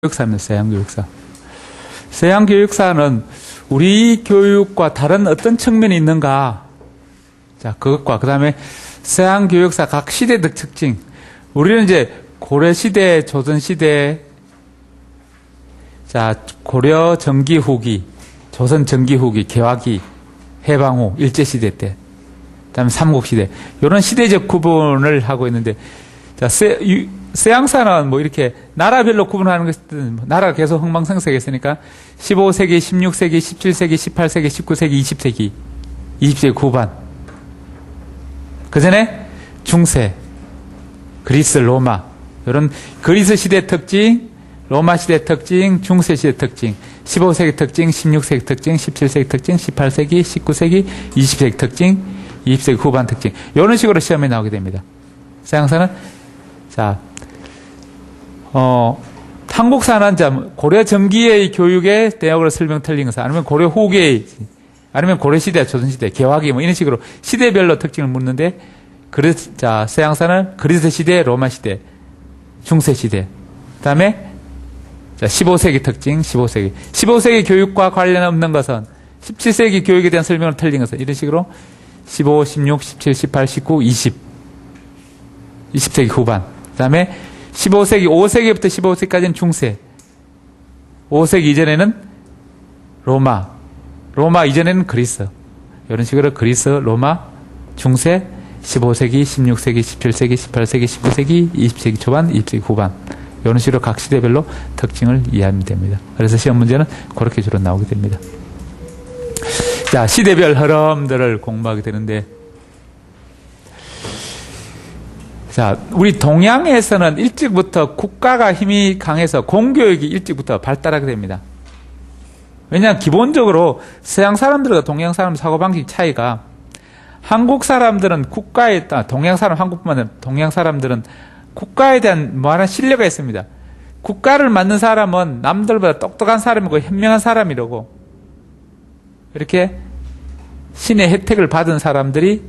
교육사입니다. 서양 교육사. 서양 교육사는 우리 교육과 다른 어떤 측면이 있는가? 자, 그것과 그 다음에 서양 교육사 각 시대적 특징. 우리는 이제 고려시대, 조선시대, 자, 고려 전기 후기, 조선 전기 후기, 개화기, 해방 후, 일제시대 때, 그 다음에 삼국시대. 이런 시대적 구분을 하고 있는데, 자, 서양사는 뭐 이렇게 나라별로 구분하는 것은 나라가 계속 흥망성쇠했으니까 15세기, 16세기, 17세기, 18세기, 19세기, 20세기, 20세기 후반. 그 전에 중세, 그리스, 로마. 이런 그리스 시대 특징, 로마 시대 특징, 중세 시대 특징, 15세기 특징, 16세기 특징, 17세기 특징, 18세기, 19세기, 20세기 특징, 20세기 후반 특징. 이런 식으로 시험에 나오게 됩니다. 서양사는 자, 한국사는 고려 전기의 교육의 대역으로 설명 틀린 것은 아니면 고려 후기의 아니면 고려 시대, 조선 시대, 개화기 뭐 이런 식으로 시대별로 특징을 묻는데 자, 서양사는 그리스 시대, 로마 시대, 중세 시대. 그다음에 자, 15세기 특징, 15세기 교육과 관련 없는 것은 17세기 교육에 대한 설명을 틀린 것은 이런 식으로 15, 16, 17, 18, 19, 20. 20세기 후반. 그다음에 15세기, 5세기부터 15세기까지는 중세. 5세기 이전에는 로마. 로마 이전에는 그리스. 이런 식으로 그리스, 로마, 중세, 15세기, 16세기, 17세기, 18세기, 19세기, 20세기 초반, 20세기 후반. 이런 식으로 각 시대별로 특징을 이해하면 됩니다. 그래서 시험 문제는 그렇게 주로 나오게 됩니다. 자, 시대별 흐름들을 공부하게 되는데, 자, 우리 동양에서는 일찍부터 국가가 힘이 강해서 공교육이 일찍부터 발달하게 됩니다. 왜냐하면 기본적으로 서양 사람들과 동양 사람 사고방식 차이가 한국 사람들은 국가에, 동양 사람, 한국뿐만 아니라 동양 사람들은 국가에 대한 무한한 신뢰가 있습니다. 국가를 맡는 사람은 남들보다 똑똑한 사람이고 현명한 사람이라고 이렇게 신의 혜택을 받은 사람들이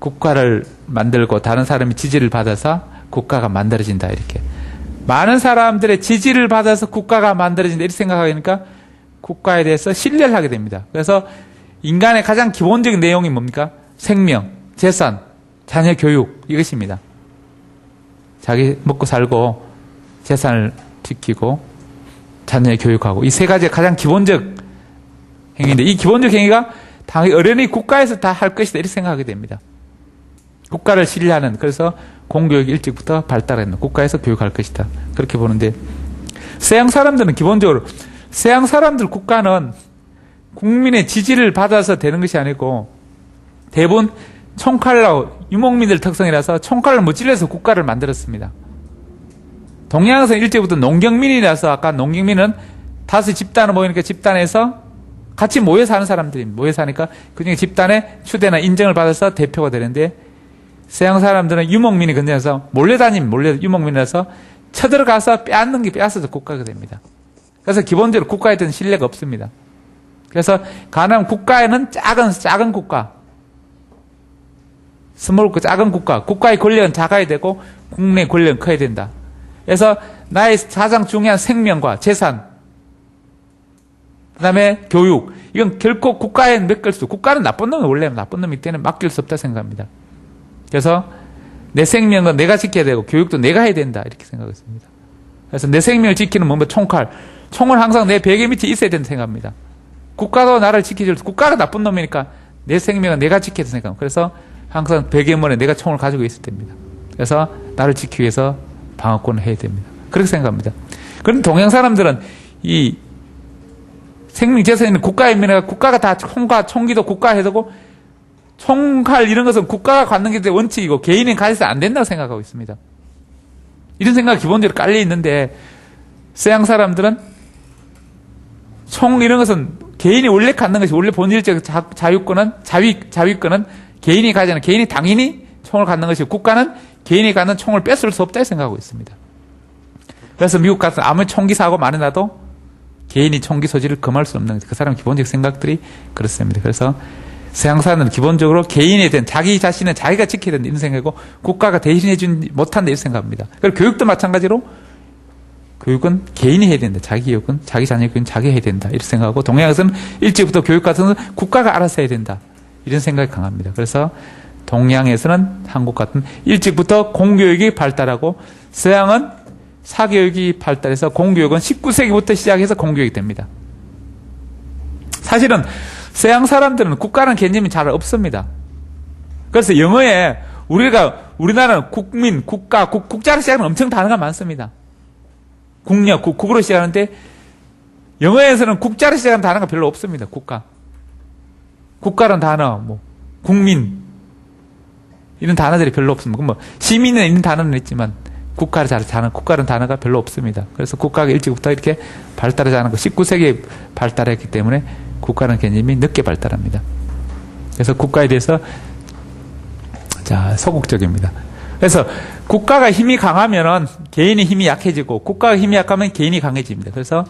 국가를 만들고 다른 사람이 지지를 받아서 국가가 만들어진다 이렇게. 많은 사람들의 지지를 받아서 국가가 만들어진다 이렇게 생각하니까 국가에 대해서 신뢰를 하게 됩니다. 그래서 인간의 가장 기본적인 내용이 뭡니까? 생명, 재산, 자녀 교육 이것입니다. 자기 먹고 살고 재산을 지키고 자녀 교육하고 이 세 가지가 가장 기본적 행위인데 이 기본적 행위가 당연히 어른이 국가에서 다 할 것이다 이렇게 생각하게 됩니다. 국가를 신뢰하는 그래서 공교육이 일찍부터 발달했는 국가에서 교육할 것이다 그렇게 보는데 서양 사람들은 기본적으로 서양 사람들 국가는 국민의 지지를 받아서 되는 것이 아니고 대부분 총칼로 유목민들 특성이라서 총칼을 못 찔러서 국가를 만들었습니다. 동양에서는 일찍부터 농경민이라서 아까 농경민은 다수 집단을 모이니까 집단에서 같이 모여 사는 사람들입니다. 모여 사니까 그중에 집단의 추대나 인정을 받아서 대표가 되는데 서양 사람들은 유목민이 건너서 유목민이라서 쳐들어가서 빼앗는 게 빼앗아서 국가가 됩니다. 그래서 기본적으로 국가에 대한 신뢰가 없습니다. 그래서 가능한 국가에는 작은 국가, 작은 국가, 국가의 권력은 작아야 되고 국내 권력은 커야 된다. 그래서 나의 가장 중요한 생명과 재산, 그 다음에 교육, 이건 결코 국가에 맡길 수, 국가는 나쁜 놈이 원래 나쁜 놈이기 때문에 맡길 수 없다 생각합니다. 그래서 내 생명은 내가 지켜야 되고 교육도 내가 해야 된다 이렇게 생각했습니다. 그래서 내 생명을 지키는 뭔가 총을 항상 내 베개 밑에 있어야 된다 생각합니다. 국가도 나를 지켜줄 국가가 나쁜 놈이니까 내 생명은 내가 지켜야 된다 생각합니다. 그래서 항상 베개문에 내가 총을 가지고 있어야 됩니다. 그래서 나를 지키기 위해서 방어권을 해야 됩니다. 그렇게 생각합니다. 그런데 동양 사람들은 이 생명 재산에는 국가의 면에가 국가가 다 총기도 국가 해서고 총칼 이런 것은 국가가 갖는 게 원칙이고 개인이 가져서 안 된다고 생각하고 있습니다. 이런 생각이 기본적으로 깔려 있는데 서양 사람들은 총 이런 것은 개인이 원래 갖는 것이 원래 본질적 자위권은 개인이 가지는 개인이 당연히 총을 갖는 것이고 국가는 개인이 갖는 총을 뺏을 수 없다 생각하고 있습니다. 그래서 미국 같은 아무리 총기 사고 많이 나도 개인이 총기 소지를 금할 수 없는 그 사람 기본적 생각들이 그렇습니다. 그래서 서양사는 기본적으로 개인에 대한 자기 자신은 자기가 지켜야 된다 이런 생각이고 국가가 대신해 주지 못한다 이런 생각합니다. 그리고 교육도 마찬가지로 교육은 개인이 해야 된다. 자기 교육은, 자기 자녀 교육은 자기 해야 된다. 이렇게 생각하고, 동양에서는 일찍부터 교육 같은 건 국가가 알아서 해야 된다. 이런 생각이 강합니다. 그래서 동양에서는 한국 같은 일찍부터 공교육이 발달하고, 서양은 사교육이 발달해서 공교육은 19세기부터 시작해서 공교육이 됩니다. 사실은 서양 사람들은 국가라는 개념이 잘 없습니다. 그래서 영어에 우리나라는 국민, 국가, 국자로 시작하는 엄청 단어가 많습니다. 국력, 국으로 시작하는데 영어에서는 국자로 시작하는 단어가 별로 없습니다. 국가라는 단어, 국민 이런 단어들이 별로 없습니다. 시민은 있는 단어는 있지만 국가라는 단어가 별로 없습니다. 그래서 국가가 일찍부터 이렇게 발달하지 않은 거 19세기에 발달했기 때문에 국가라는 개념이 늦게 발달합니다. 그래서 국가에 대해서 소극적입니다. 그래서 국가가 힘이 강하면은 개인의 힘이 약해지고, 국가가 힘이 약하면 개인이 강해집니다. 그래서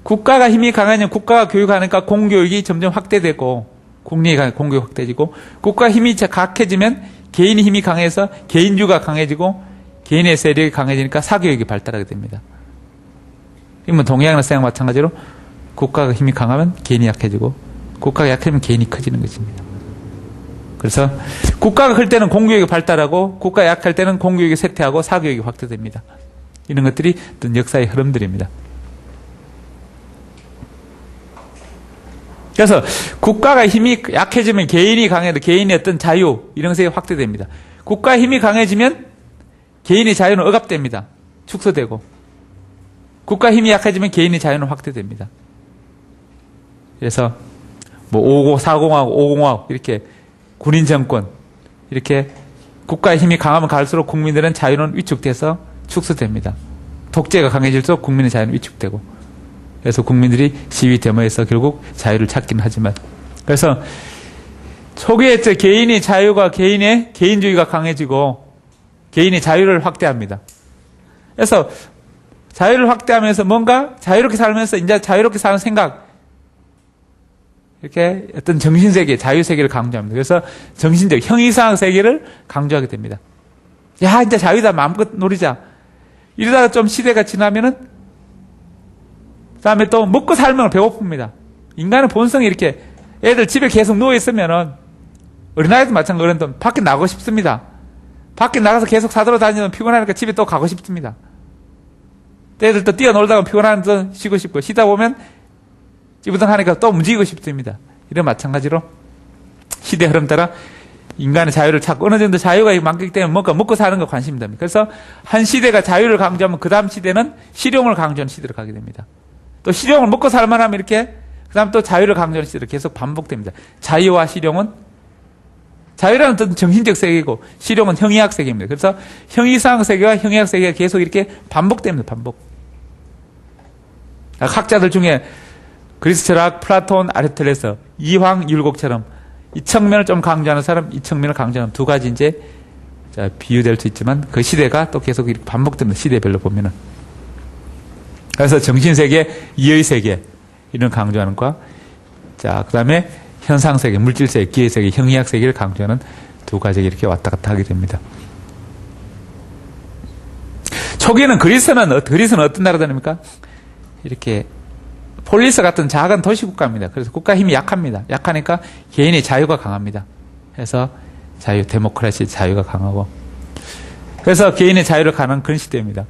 국가가 힘이 강하면 국가가 교육하니까 공교육이 점점 확대되고, 공교육 확대지고, 국가가 힘이 약해지면 개인의 힘이 강해서 개인주의가 강해지고, 개인의 세력이 강해지니까 사교육이 발달하게 됩니다. 그러면 동양이나 서양 마찬가지로 국가가 힘이 강하면 개인이 약해지고, 국가가 약해지면 개인이 커지는 것입니다. 그래서 국가가 클 때는 공교육이 발달하고, 국가가 약할 때는 공교육이 쇠퇴하고 사교육이 확대됩니다. 이런 것들이 어떤 역사의 흐름들입니다. 그래서 국가가 힘이 약해지면 개인이 강해도 개인의 어떤 자유 이런 것이 확대됩니다. 국가의 힘이 강해지면 개인의 자유는 억압됩니다. 축소되고, 국가의 힘이 약해지면 개인의 자유는 확대됩니다. 그래서 4공화국, 5공화국 이렇게 군인 정권, 이렇게 국가의 힘이 강하면 갈수록 국민들은 자유는 위축돼서 축소됩니다. 독재가 강해질수록 국민의 자유는 위축되고, 그래서 국민들이 시위 데모에서 결국 자유를 찾기는 하지만, 그래서 초기에 개인의 자유가 개인주의가 강해지고 개인의 자유를 확대합니다. 그래서 자유를 확대하면서 뭔가 자유롭게 살면서 이제 자유롭게 사는 생각, 이렇게 어떤 정신세계, 자유세계를 강조합니다. 그래서 정신적, 형이상 세계를 강조하게 됩니다. 야, 이제 자유다. 마음껏 누리자. 이러다가 좀 시대가 지나면은, 그 다음에 또 먹고 살면 배고픕니다. 인간의 본성이 이렇게, 애들 집에 계속 누워있으면은, 어린아이도 마찬가지로 그런데 밖에 나가고 싶습니다. 밖에 나가서 계속 사들어 다니면 피곤하니까 집에 또 가고 싶습니다. 애들 또 뛰어놀다가 피곤하면 쉬고 싶고, 쉬다 보면 찌부둥하니까 또 움직이고 싶습니다. 이런 마찬가지로 시대 흐름 따라 인간의 자유를 찾고, 어느 정도 자유가 많기 때문에 뭔가 먹고 사는 거 관심이 됩니다. 그래서 한 시대가 자유를 강조하면 그 다음 시대는 실용을 강조하는 시대로 가게 됩니다. 또 실용을 먹고 살만 하면 이렇게 그 다음 또 자유를 강조하는 시대로 계속 반복됩니다. 자유와 실용은, 자유라는 어떤 정신적 세계이고 실용은 형이학 세계입니다. 그래서 형이상 세계와 형이학 세계가 계속 이렇게 반복됩니다. 반복. 학자들 중에 그리스 철학, 플라톤, 아리스토텔레스, 이황, 율곡처럼 이 측면을 좀 강조하는 사람, 이 측면을 강조하는 두 가지 이제 비유될 수 있지만, 그 시대가 또 계속 이렇게 반복됩니다. 시대별로 보면은. 그래서 정신세계, 이의세계 이런 강조하는 과, 그 다음에 현상세계, 물질세계, 기회세계, 형이학 세계를 강조하는 두 가지가 이렇게 왔다 갔다 하게 됩니다. 초기에는 그리스는 어떤 나라입니까? 이렇게 폴리스 같은 작은 도시국가입니다. 그래서 국가 힘이 약합니다. 약하니까 개인의 자유가 강합니다. 그래서 데모크라시 자유가 강하고, 그래서 개인의 자유를 가는 그런 시대입니다.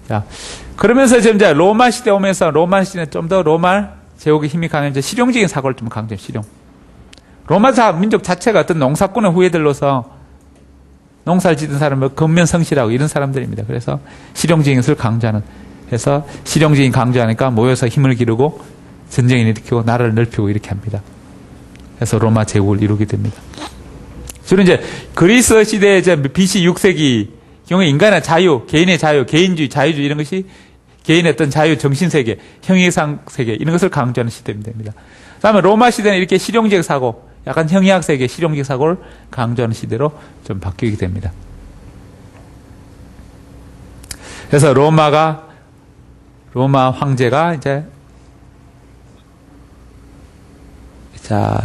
자, 그러면서 지금 이제 로마 시대 오면서, 로마 시대는 좀 더 로마 제국의 힘이 강해져 실용적인 사고를 좀 강조해요. 실용. 로마 민족 자체가 어떤 농사꾼의 후예들로서 농사를 짓는 사람을 근면성실하고 이런 사람들입니다. 그래서 실용적인 것을 강조하는, 해서 실용적인 강조하니까 모여서 힘을 기르고 전쟁을 일으키고 나라를 넓히고 이렇게 합니다. 그래서 로마 제국을 이루게 됩니다. 주로 이제 그리스 시대의 이제 BC 6세기 경우에 인간의 자유, 개인의 자유, 개인주의, 자유주의 이런 것이 개인의 어떤 자유, 정신세계, 형이상 세계 이런 것을 강조하는 시대입니다. 그 다음에 로마 시대는 이렇게 실용적 사고, 약간 형이학 세계, 실용적 사고를 강조하는 시대로 좀 바뀌게 됩니다. 그래서 로마 황제가 이제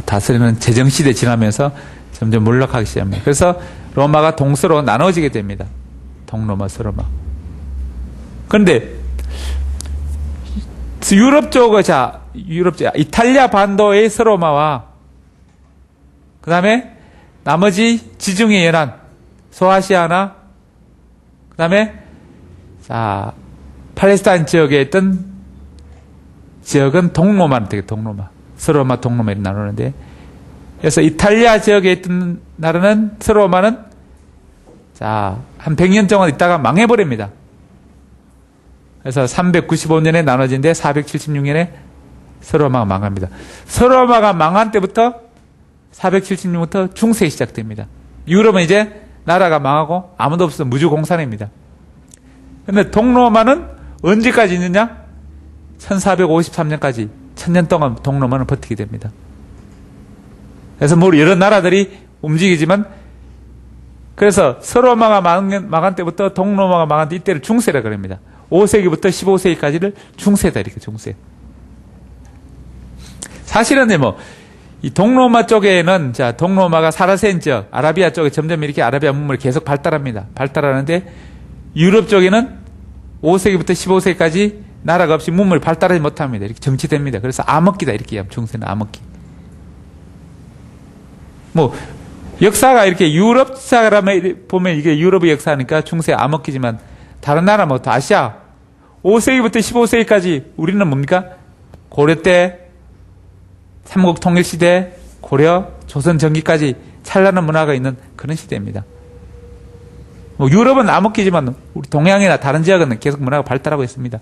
다스리는 제정시대 지나면서 점점 몰락하기 시작합니다. 그래서 로마가 동서로 나눠지게 됩니다. 동로마, 서로마. 그런데 유럽 쪽의 이탈리아 반도의 서로마와 그 다음에 나머지 지중해 연안 소아시아나 그 다음에 팔레스타인 지역에 있던 지역은 동로마는 되게 동로마 서로마 동로마 이렇게 나누는데 그래서 이탈리아 지역에 있던 나라는 서로마는 한 100년 동안 있다가 망해버립니다. 그래서 395년에 나눠진데 476년에 서로마가 망합니다. 서로마가 망한 때부터 476년부터 중세가 시작됩니다. 유럽은 이제 나라가 망하고 아무도 없어서 무주공산입니다. 그런데 동로마는 언제까지 있느냐? 1453년까지 1000년 동안 동로마는 버티게 됩니다. 그래서 여러 나라들이 움직이지만 그래서 서로마가 망한 때부터 동로마가 망한 때 이때를 중세라 그럽니다. 5세기부터 15세기까지를 중세다 이렇게 중세. 사실은 이 동로마 쪽에는 동로마가 사라센 지역 아라비아 쪽에 점점 이렇게 아라비아 문물이 계속 발달합니다. 발달하는데 유럽 쪽에는 5세기부터 15세기까지 나라가 없이 문물이 발달하지 못합니다. 이렇게 정치됩니다. 그래서 암흑기다 이렇게 얘기하면 중세는 암흑기. 역사가 이렇게 유럽 사람을 보면 이게 유럽의 역사니까 중세 암흑기지만 다른 나라 아시아 5세기부터 15세기까지 우리는 뭡니까? 고려 때 삼국 통일 시대 고려 조선 전기까지 찬란한 문화가 있는 그런 시대입니다. 유럽은 암흑기지만 우리 동양이나 다른 지역은 계속 문화가 발달하고 있습니다.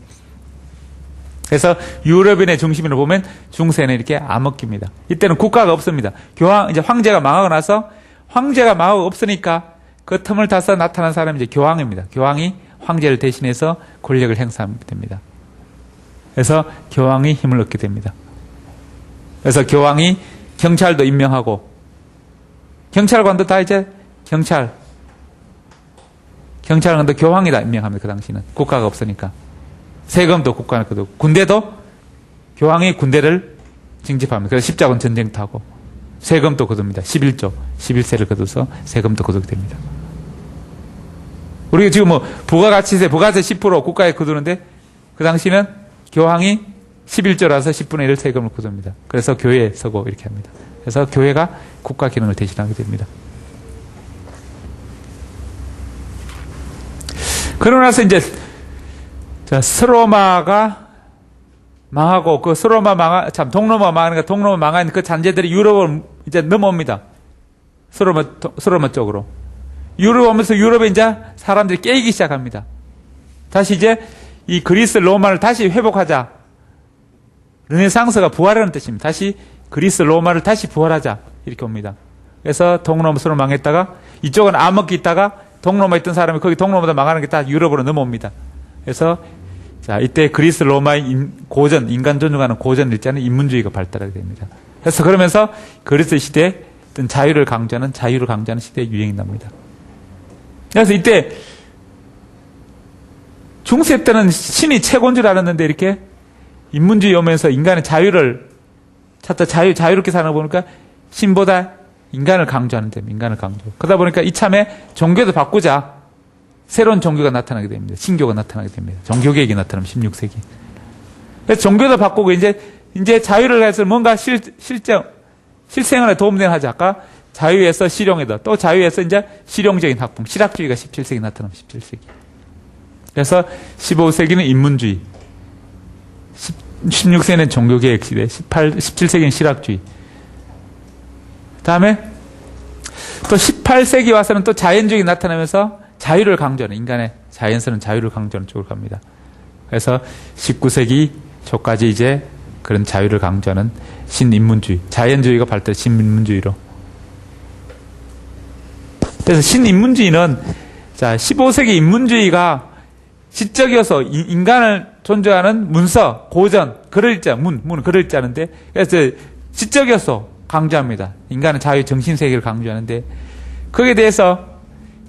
그래서 유럽인의 중심으로 보면 중세는 이렇게 암흑기입니다. 이때는 국가가 없습니다. 이제 황제가 망하고 나서 황제가 망하고 없으니까 그 틈을 타서 나타난 사람이 이제 교황입니다. 교황이 황제를 대신해서 권력을 행사하게 됩니다. 그래서 교황이 힘을 얻게 됩니다. 그래서 교황이 경찰도 임명하고 경찰관도 다 이제 경찰관도 교황이 다 임명합니다. 그 당시는 국가가 없으니까. 세금도 국가는 거두고 군대도 교황이 군대를 징집합니다. 그래서 십자군 전쟁도 하고 세금도 거둡니다. 11세를 거둬서 세금도 거두게 됩니다. 우리가 지금 부가가치세 10% 국가에 거두는데 그 당시는 교황이 11조라서 10분의 1 세금을 거둡니다. 그래서 교회에 서고 이렇게 합니다. 그래서 교회가 국가 기능을 대신하게 됩니다. 그러고 나서 이제 서로마가 망하고 그 동로마 망하니까 동로마 망한 그 잔재들이 유럽을 이제 넘어옵니다. 서로마 쪽으로. 유럽 오면서 유럽에 이제 사람들이 깨이기 시작합니다. 다시 이제 이 그리스 로마를 다시 회복하자. 르네상스가 부활하는 뜻입니다. 다시 그리스 로마를 다시 부활하자. 이렇게 옵니다. 그래서 동로마 서로 망했다가 이쪽은 암흑기 있다가 동로마 있던 사람이 거기 동로마도 망하는 게 다 유럽으로 넘어옵니다. 그래서 이때 그리스 로마의 고전, 인간 존중하는 고전 일자는 인문주의가 발달하게 됩니다. 그래서 그러면서 그리스 시대에 어떤 자유를 강조하는 시대의 유행이 납니다. 그래서 이때 중세 때는 신이 최고인 줄 알았는데 이렇게 인문주의 오면서 인간의 자유를 찾다 자유롭게 사는 거 보니까 신보다 인간을 강조하는 데입니다. 인간을 강조. 그러다 보니까 이참에 종교도 바꾸자. 새로운 종교가 나타나게 됩니다. 신교가 나타나게 됩니다. 종교개혁이 나타나면 16세기. 그래서 종교도 바꾸고 이제 자유를 해서 뭔가 실생활에 도움되는 하자. 아까 자유에서 실용에다 또 자유에서 이제 실용적인 학풍, 실학주의가 17세기 나타나면 17세기. 그래서 15세기는 인문주의, 16세기는 종교개혁 시대, 17세기는 실학주의. 다음에 또 18세기 와서는 또 자연주의가 나타나면서 자유를 강조하는 인간의 자연스러운 자유를 강조하는 쪽으로 갑니다. 그래서 19세기 초까지 이제 그런 자유를 강조하는 신인문주의, 자연주의가 발달 신인문주의로. 그래서 신인문주의는 15세기 인문주의가 지적이어서 인간을 존중하는 문서, 고전, 글을자, 글을자는데 그래서 지적이어서 강조합니다. 인간은 자유 정신세계를 강조하는데 거기에 대해서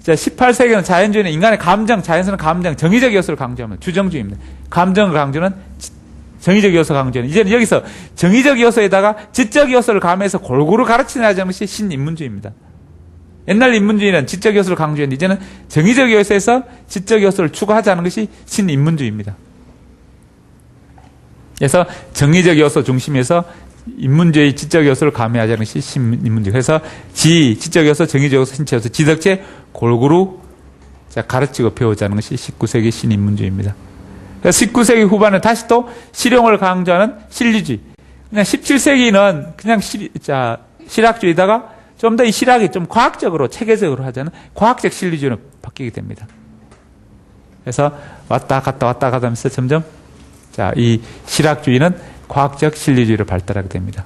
18세기는 자연주의는 인간의 감정, 자연스러운 감정, 정의적 요소를 강조합니다. 주정주의입니다. 감정을 강조는 정의적 요소 강조는 이제는 여기서 정의적 요소에다가 지적 요소를 가미해서 골고루 가르치는 것이 신인문주의입니다. 옛날 인문주의는 지적 요소를 강조했는데 이제는 정의적 요소에서 지적 요소를 추가하자는 것이 신인문주의입니다. 그래서 정의적 요소 중심에서 인문주의 지적 요소를 가미하자는 것이 신인문주의. 그래서 지적 요소, 정의적 요소, 신체 요소, 지덕체 골고루 가르치고 배우자는 것이 19세기 신인문주의입니다. 그래서 19세기 후반에 다시 또 실용을 강조하는 실리주의. 그냥 17세기는 그냥 실학주의다가 좀 더 이 실학이 좀 과학적으로, 체계적으로 하자는 과학적 실리주의로 바뀌게 됩니다. 그래서 왔다 갔다 하면서 점점 이 실학주의는 과학적 실리주의로 발달하게 됩니다.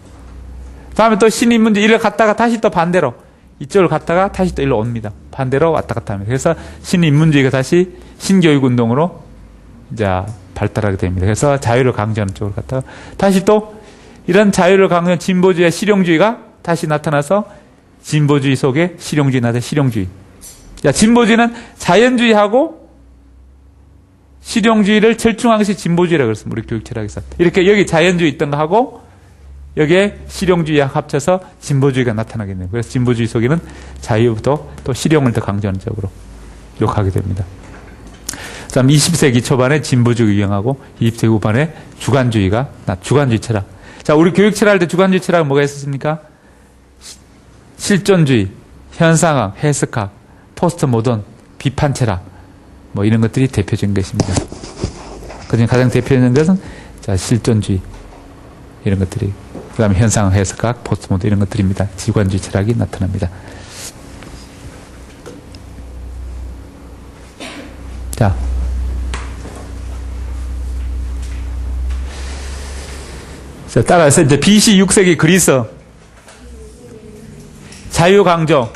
다음에 또 신인문주의 이를 갔다가 다시 또 반대로 이쪽을 갔다가 다시 또 일로 옵니다. 반대로 왔다 갔다 합니다. 그래서 신인문주의가 다시 신교육운동으로 발달하게 됩니다. 그래서 자유를 강조하는 쪽으로 갔다가 다시 또 이런 자유를 강조하는 진보주의와 실용주의가 다시 나타나서 진보주의 속에 실용주의 나타나 실용주의. 진보주의는 자연주의하고 실용주의를 절충한 것이 진보주의라고 그랬습니다. 우리 교육 철학에서. 이렇게 여기 자연주의 있던 거 하고 여기에 실용주의와 합쳐서 진보주의가 나타나게 됩니다. 그래서 진보주의 속에는 자유도 또 실용을 더 강조하는 쪽으로 욕하게 됩니다. 그다음 20세기 초반에 진보주의가 유행하고 20세기 후반에 주관주의가 주관주의 철학. 우리 교육 철학할 때 주관주의 철학은 뭐가 있었습니까? 실존주의, 현상학, 해석학, 포스트 모던, 비판 철학 뭐 이런 것들이 대표적인 것입니다. 그중에 가장 대표적인 것은 실존주의 이런 것들이 그 다음에 현상학, 해석학, 포스트 모던 이런 것들입니다. 주관주의 철학이 나타납니다. 따라서 이제 BC 6세기 그리스 자유강조,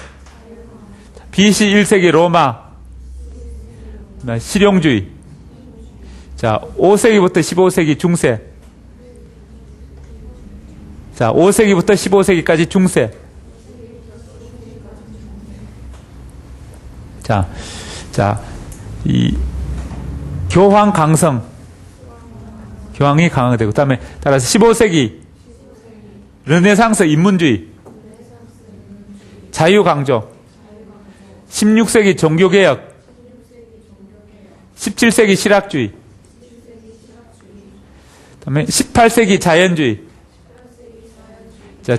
BC 1세기 로마 실용주의, 5세기부터 15세기 중세, 5세기부터 15세기까지 중세. 이 교황 강성, 교황이 강화되고, 그다음에 따라서 15세기 르네상스 인문주의, 자유강조, 16세기 종교개혁, 17세기 실학주의, 그다음에 18세기 자연주의,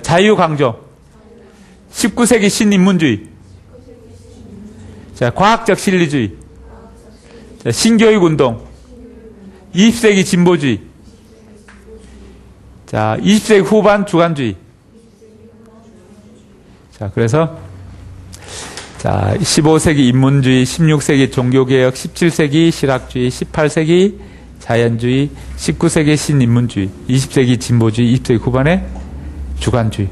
자유강조, 19세기 신인문주의, 과학적 실리주의, 신교육운동, 20세기 진보주의, 20세기 후반 주관주의. 그래서 15세기 인문주의, 16세기 종교개혁, 17세기 실학주의, 18세기 자연주의, 19세기 신인문주의, 20세기 진보주의, 20세기 후반에 주관주의.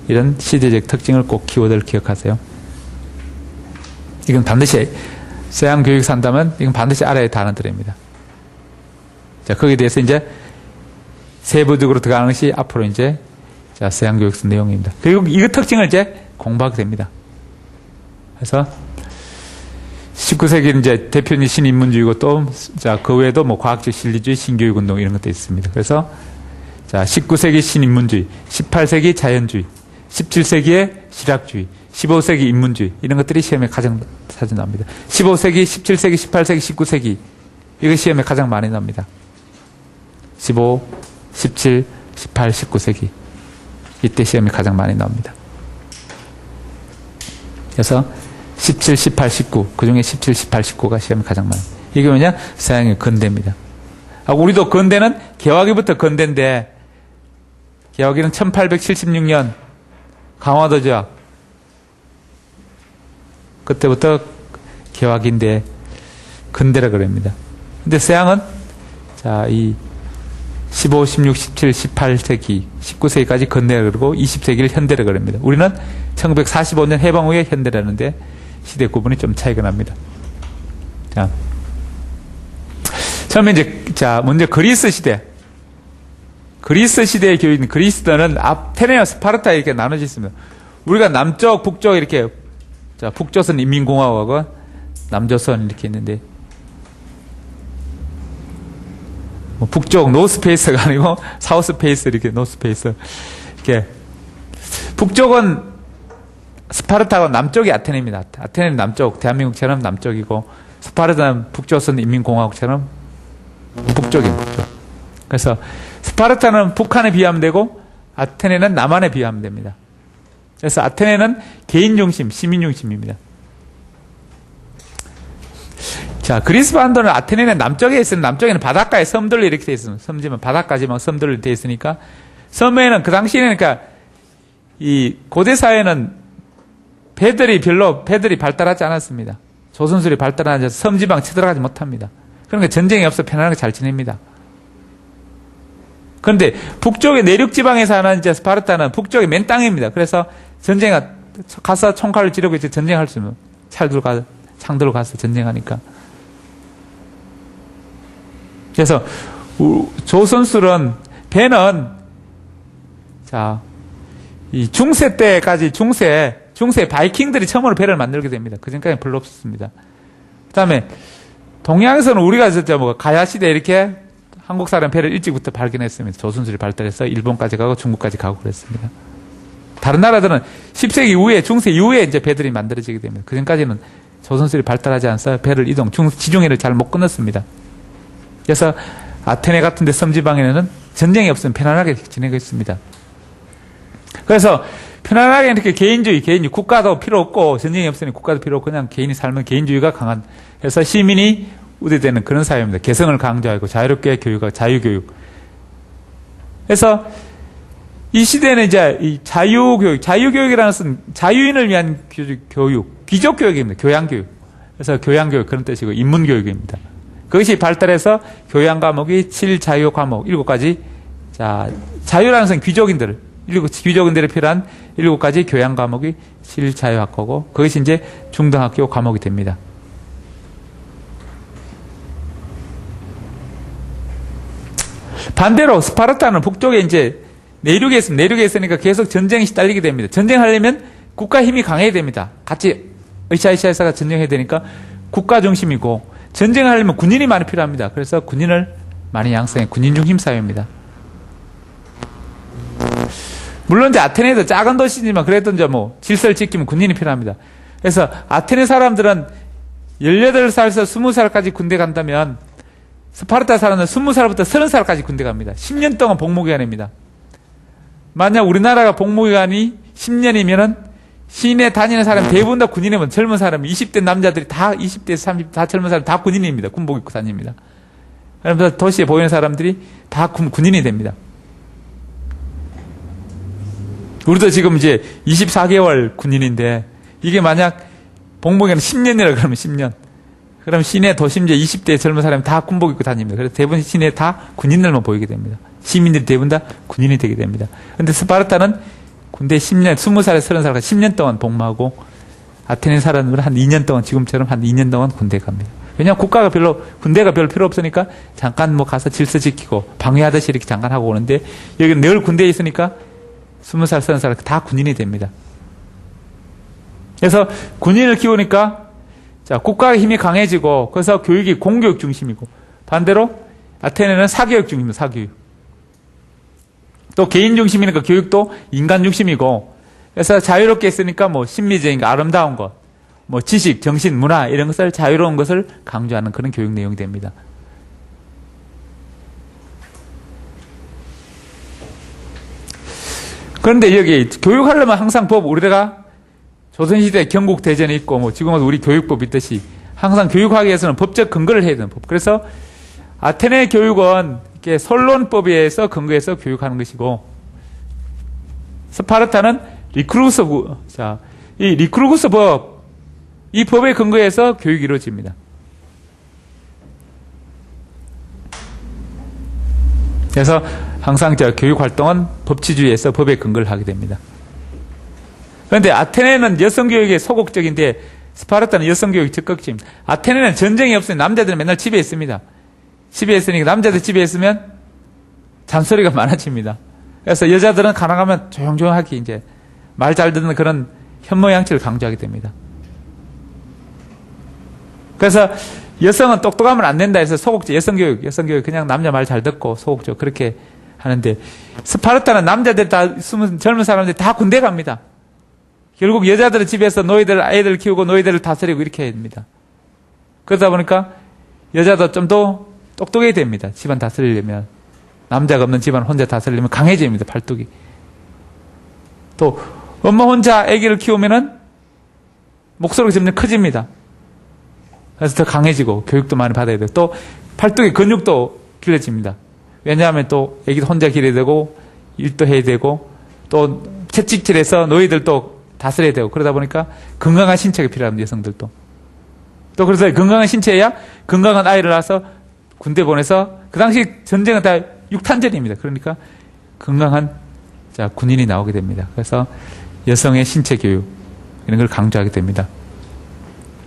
이런 시대적 특징을 꼭 키워드를 기억하세요. 이건 반드시 서양 교육 산다면 이건 반드시 알아야 할 단어들입니다. 거기에 대해서 이제 세부적으로 들어가는 것이 앞으로 이제 서양 교육서 내용입니다. 그리고 이 특징을 이제 공부하게 됩니다. 그래서 19세기는 이제 대표적인 신인문주의고 또 그 외에도 뭐 과학적 실리주의, 신교육운동 이런 것도 있습니다. 그래서 19세기 신인문주의, 18세기 자연주의, 17세기의 실학주의, 15세기 인문주의 이런 것들이 시험에 가장 자주 나옵니다. 15세기, 17세기, 18세기, 19세기 이거 시험에 가장 많이 나옵니다. 15, 17, 18, 19세기 이때 시험에 가장 많이 나옵니다. 그래서 17, 18, 19 그중에 17, 18, 19가 시험에 가장 많아요. 이게 뭐냐? 서양의 근대입니다. 우리도 근대는 개화기부터 근대인데 개화기는 1876년 강화도 조약 그때부터 개화기인데 근대라 그럽니다. 근데 서양은 이 15, 16, 17, 18세기, 19세기까지 근대라 그러고 20세기를 현대라 그럽니다. 우리는 1945년 해방 후에 현대라는데 시대 구분이 좀 차이가 납니다. 처음에 먼저 그리스 시대. 그리스 시대의 교육은 그리스는 아테네와 스파르타 이렇게 나눠져 있습니다. 우리가 남쪽, 북쪽 이렇게 북조선 인민공화국하고 남조선 이렇게 있는데 북쪽 노스페이스가 아니고 사우스페이스 이렇게 노스페이스 이렇게 북쪽은 스파르타가 남쪽이 아테네입니다. 아테네는 남쪽, 대한민국처럼 남쪽이고 스파르타는 북조선 인민공화국처럼 북쪽인 북쪽. 그래서 스파르타는 북한에 비하면 되고 아테네는 남한에 비하면 됩니다. 그래서 아테네는 개인 중심, 시민 중심입니다. 자, 그리스 반도는 아테네는 남쪽에 있으면 남쪽에는 바닷가에 섬들로 이렇게 되어 있습니다. 섬지만 바닷가지만 섬들로 되어 있으니까 섬에는 그 당시에는 그러니까 이 고대 사회는 배들이 발달하지 않았습니다. 조선술이 발달하지 않아서 섬지방 쳐들어가지 못합니다. 그러니까 전쟁이 없어 편안하게 잘 지냅니다. 그런데 북쪽의 내륙 지방에 사는 이제 스파르타는 북쪽의 맨 땅입니다. 그래서 전쟁에 가서 총칼을 찌르고 이제 전쟁할 수 있는 창들로 가서 전쟁하니까. 그래서 조선술은 배는 자, 이 중세 때까지 중세 바이킹들이 처음으로 배를 만들게 됩니다. 그 전까지는 별로 없었습니다. 그 다음에 동양에서는 우리가 진짜 뭐 가야시대 이렇게 한국 사람 배를 일찍부터 발견했습니다. 조선술이 발달해서 일본까지 가고 중국까지 가고 그랬습니다. 다른 나라들은 10세기 이후에 중세 이후에 이제 배들이 만들어지게 됩니다. 그 전까지는 조선술이 발달하지 않아서 배를 지중해를 잘 못 건넜습니다. 그래서 아테네 같은 데 섬지방에는 전쟁이 없으면 편안하게 지내고 있습니다. 그래서 편안하게 이렇게 개인주의, 국가도 필요 없고 전쟁이 없으니 국가도 필요 없고 그냥 개인이 살면 개인주의가 강한 해서 시민이 우대되는 그런 사회입니다. 개성을 강조하고 자유롭게 교육하고 자유교육. 그래서 이 시대는 이제 이 자유교육이라는 것은 자유인을 위한 교육, 귀족교육입니다. 교양교육. 그래서 교양교육 그런 뜻이고 인문교육입니다. 그것이 발달해서 교양 과목이 7자유 과목 7가지. 자, 자유라는 것은 귀족인들에 필요한 7가지 교양 과목이 7자유학과고 그것이 이제 중등학교 과목이 됩니다. 반대로 스파르타는 북쪽에 이제 내륙에 있으니까 계속 전쟁이 시달리게 됩니다. 전쟁하려면 국가 힘이 강해야 됩니다. 같이 으쌰으쌰해서 전쟁해야 되니까 국가 중심이고 전쟁하려면 군인이 많이 필요합니다. 그래서 군인을 많이 양성해 군인 중심 사회입니다. 물론 이제 아테네도 작은 도시지만 그래도 이제 뭐 질서를 지키면 군인이 필요합니다. 그래서 아테네 사람들은 18살에서 20살까지 군대 간다면 스파르타 사람은 20살부터 30살까지 군대 갑니다. 10년 동안 복무기간입니다. 만약 우리나라가 복무기간이 10년이면은 시내 다니는 사람 대부분 다 군인이면 젊은 사람 20대 남자들이 다 20대 30대 다 젊은 사람 다 군인입니다. 군복 입고 다닙니다. 그래서 도시에 보이는 사람들이 다 군인이 됩니다. 우리도 지금 이제 24개월 군인인데 이게 만약 복무기간 10년이라 그러면 10년. 그럼 시내 도심 이제 20대 젊은 사람이 다 군복 입고 다닙니다. 그래서 대부분 시내에 다 군인들만 보이게 됩니다. 시민들이 대부분 다 군인이 되게 됩니다. 그런데 스파르타는 군대 10년, 20살에서 30살까지 10년 동안 복무하고 아테네 사람들은 한 2년 동안 지금처럼 한 2년 동안 군대 갑니다. 왜냐하면 군대가 별로 필요 없으니까 잠깐 뭐 가서 질서 지키고 방해하듯이 이렇게 잠깐 하고 오는데 여기는 늘 군대에 있으니까 20살, 30살 다 군인이 됩니다. 그래서 군인을 키우니까 자, 국가의 힘이 강해지고 그래서 교육이 공교육 중심이고 반대로 아테네는 사교육 중심입니다. 사교육. 또 개인 중심이니까 교육도 인간 중심이고 그래서 자유롭게 있으니까 뭐 심미적인 거, 아름다운 것, 뭐 지식, 정신, 문화 이런 것을 자유로운 것을 강조하는 그런 교육 내용이 됩니다. 그런데 여기 교육하려면 항상 우리가 조선시대 경국대전이 있고 뭐 지금은 우리 교육법 있듯이 항상 교육하기 위해서는 법적 근거를 해야 되는 법. 그래서 아테네 교육은 이렇게 선론법에 의해서 근거해서 교육하는 것이고 스파르타는 리크루구스 법, 이 법에 근거해서 교육이 이루어집니다. 그래서 항상 교육 활동은 법치주의에서 법에 근거를 하게 됩니다. 그런데 아테네는 여성교육에 소극적인데 스파르타는 여성교육이 적극적입니다. 아테네는 전쟁이 없으니 남자들은 맨날 집에 있습니다. 집에 있으니까 남자들 집에 있으면 잔소리가 많아집니다. 그래서 여자들은 가능하면 조용조용하게 이제 말 잘 듣는 그런 현모양치를 강조하게 됩니다. 그래서 여성은 똑똑하면 안 된다 해서 소극적 여성교육 그냥 남자 말 잘 듣고 소극적 그렇게 하는데 스파르타는 남자들 다 젊은 사람들이 다 군대 갑니다. 결국 여자들은 집에서 노예들, 아이들 키우고 노예들을 다스리고 이렇게 해야 됩니다. 그러다 보니까 여자도 좀 더 똑똑해야 됩니다. 집안 다스리려면. 남자가 없는 집안 혼자 다스리려면 강해져야 됩니다. 팔뚝이. 또 엄마 혼자 아기를 키우면은 목소리가 점점 커집니다. 그래서 더 강해지고 교육도 많이 받아야 돼요. 또 팔뚝의 근육도 길러집니다. 왜냐하면 또 아기도 혼자 기르야 되고 일도 해야 되고 또 채찍질해서 노예들도 다스려야 되고 그러다 보니까 건강한 신체가 필요합니다. 여성들도. 또 그래서 건강한 신체야 건강한 아이를 낳아서 군대 보내서 그 당시 전쟁은 다 육탄전입니다. 그러니까 건강한 군인이 나오게 됩니다. 그래서 여성의 신체 교육 이런 걸 강조하게 됩니다.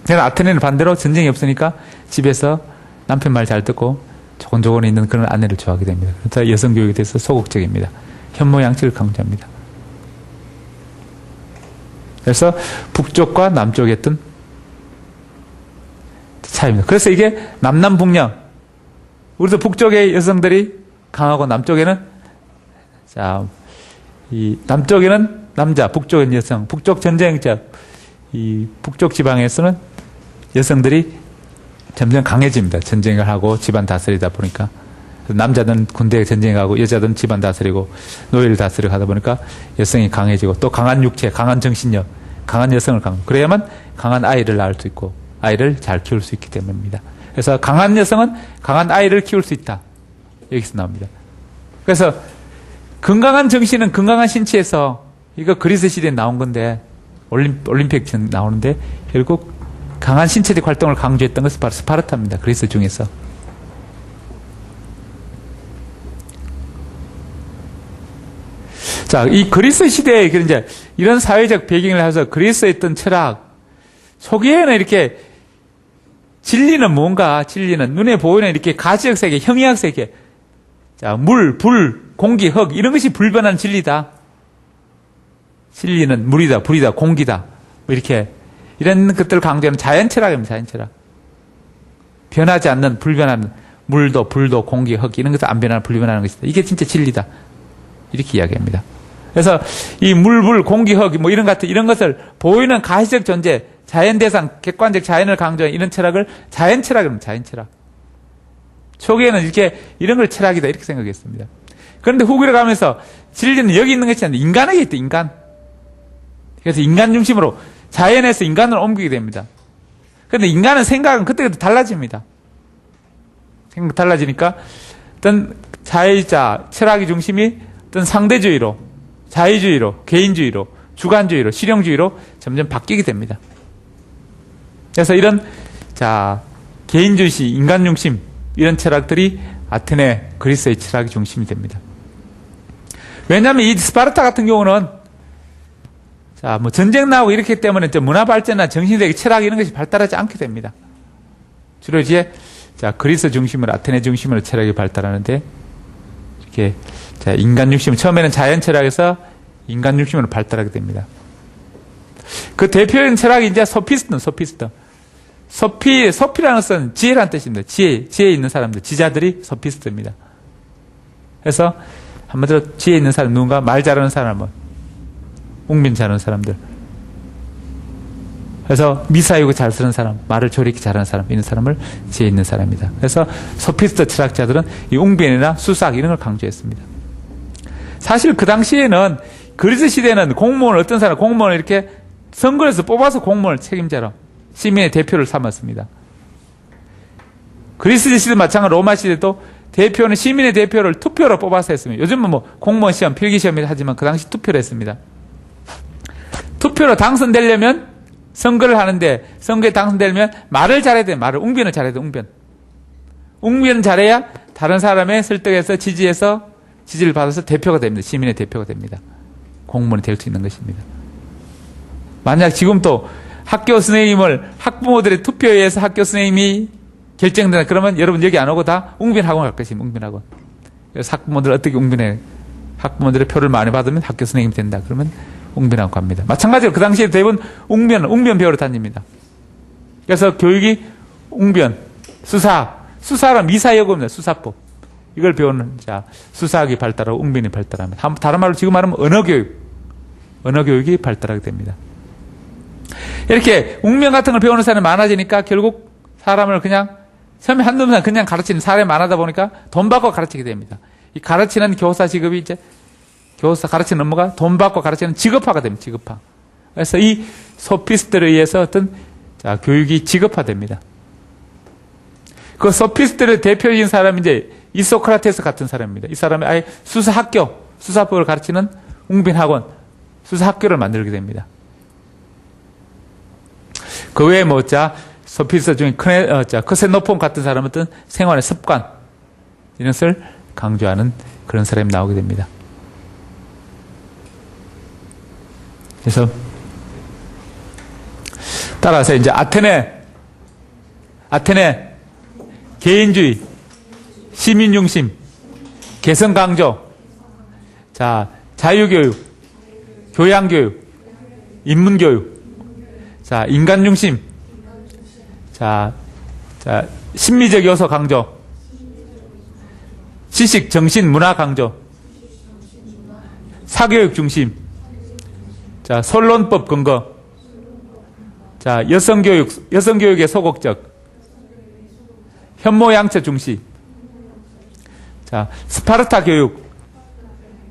그래서 아테네는 반대로 전쟁이 없으니까 집에서 남편 말 잘 듣고 조곤조곤 있는 그런 아내를 좋아하게 됩니다. 그래서 여성 교육에 대해서 소극적입니다. 현모양치를 강조합니다. 그래서 북쪽과 남쪽의 어떤 차이입니다. 그래서 이게 남남북녀. 우리도 북쪽의 여성들이 강하고 남쪽에는 이 남쪽에는 남자, 북쪽은 여성. 북쪽 전쟁자, 이 북쪽 지방에서는 여성들이 점점 강해집니다. 전쟁을 하고 집안 다스리다 보니까 남자는 군대에 전쟁에 가고 여자는 집안 다스리고 노예를 다스리고 하다 보니까 여성이 강해지고 또 강한 육체, 강한 정신력, 강한 여성을 그래야만 강한 아이를 낳을 수 있고 아이를 잘 키울 수 있기 때문입니다. 그래서 강한 여성은 강한 아이를 키울 수 있다. 여기서 나옵니다. 그래서 건강한 정신은 건강한 신체에서 이거 그리스 시대에 나온 건데 올림픽 나오는데 결국 강한 신체적 활동을 강조했던 것은 바로 스파르타입니다. 그리스 중에서. 자, 이 그리스 시대에 이제 이런 사회적 배경을 해서 그리스에 있던 철학 초기에는 이렇게 진리는 뭔가, 진리는 눈에 보이는 이렇게 가시적 세계, 형이학 세계, 자, 물, 불, 공기, 흙 이런 것이 불변한 진리다. 진리는 물이다, 불이다, 공기다. 뭐 이렇게 이런 것들을 강조하는 자연철학입니다. 자연철학. 변하지 않는 불변하는 물도, 불도, 공기, 흙 이런 것도 안 변하는 불변하는 것이다. 이게 진짜 진리다. 이렇게 이야기합니다. 그래서 이 물, 불, 공기, 흙 뭐 이런 같은 이런 것을 보이는 가시적 존재, 자연 대상, 객관적 자연을 강조하는 이런 철학을 자연철학입니다. 자연철학. 초기에는 이렇게 이런 걸 철학이다 이렇게 생각했습니다. 그런데 후기로 가면서 진리는 여기 있는 것이 아니라 인간에게 있다. 인간. 그래서 인간 중심으로 자연에서 인간을 옮기게 됩니다. 그런데 인간은 생각은 그때그때 달라집니다. 생각 달라지니까 어떤 자유자, 철학의 중심이 어떤 상대주의로, 자유주의로, 개인주의로, 주관주의로, 실용주의로 점점 바뀌게 됩니다. 그래서 이런 개인주의, 인간 중심 이런 철학들이 아테네, 그리스의 철학의 중심이 됩니다. 왜냐하면 이 스파르타 같은 경우는 뭐 전쟁 나오고 이렇기 때문에 문화 발전이나 정신세계 철학 이런 것이 발달하지 않게 됩니다. 주로 이제 그리스 중심으로 아테네 중심으로 철학이 발달하는데 이렇게 인간 중심 처음에는 자연 철학에서 인간 중심으로 발달하게 됩니다. 그 대표적인 철학이 이제 소피스트. 소피라는 것은 지혜라는 뜻입니다. 지혜 있는 사람들, 지자들이 소피스트입니다. 그래서 한마디로 지혜 있는 사람, 누군가 말 잘하는 사람은 웅변 잘하는 사람들. 그래서 미사유고 잘 쓰는 사람, 말을 조리기 잘하는 사람, 이런 사람을 지혜 있는 사람입니다. 그래서 소피스트 철학자들은 이 웅변이나 수사학 이런 걸 강조했습니다. 사실 그 당시에는 그리스 시대는 공무원을 어떤 사람 공무원을 이렇게 선거에서 뽑아서 공무원을 책임자로 시민의 대표를 삼았습니다. 그리스 시대 마찬가지로 로마 시대도 대표는 시민의 대표를 투표로 뽑아서 했습니다. 요즘은 뭐 공무원 시험, 필기 시험이 하지만 그 당시 투표를 했습니다. 투표로 당선되려면 선거를 하는데 선거에 당선되려면 말을 잘해야 돼요. 웅변을 잘해야 돼요. 웅변을 잘해야 다른 사람의 설득해서 지지를 받아서 대표가 됩니다. 시민의 대표가 됩니다. 공무원이 될 수 있는 것입니다. 만약 지금 또 학교 선생님을 학부모들의 투표에 의해서 학교 선생님이 결정된다. 그러면 여러분 여기 안 오고 다 웅변학원 갈 것입니다. 웅변학원. 그래서 학부모들 어떻게 웅변해? 학부모들의 표를 많이 받으면 학교 선생님이 된다. 그러면 웅변학원 갑니다. 마찬가지로 그 당시에 대부분 웅변 배우러 다닙니다. 그래서 교육이 웅변, 수사란 미사여고입니다. 수사법. 이걸 배우는 수사학이 발달하고 웅변이 발달합니다. 다른 말로 지금 말하면 언어교육이 발달하게 됩니다. 이렇게 웅변 같은 걸 배우는 사람이 많아지니까 결국 사람을 그냥 처음에 한두 명 그냥 가르치는 사람이 많아다 보니까 돈 받고 가르치게 됩니다. 이 가르치는 교사 직업이 이제 교사 가르치는 업무가 돈 받고 가르치는 직업화가 됩니다. 직업화. 그래서 이 소피스트에 의해서 어떤 교육이 직업화됩니다. 그 소피스트의 대표적인 사람이 이제 이소크라테스 같은 사람입니다. 이 사람이 아예 수사학교, 수사법을 가르치는 웅변학원, 수사학교를 만들게 됩니다. 그 외에 소피스트 중에 크세노폰 같은 사람은 어떤 생활의 습관, 이런 것을 강조하는 그런 사람이 나오게 됩니다. 그래서 따라서 이제 아테네 개인주의, 시민중심, 개성강조, 자유교육, 교양교육, 인문교육, 인간중심, 심리적 요소 강조, 지식, 정신, 문화 강조, 사교육 중심, 솔론법 근거, 여성교육의 소극적, 현모양처 중시, 스파르타 교육,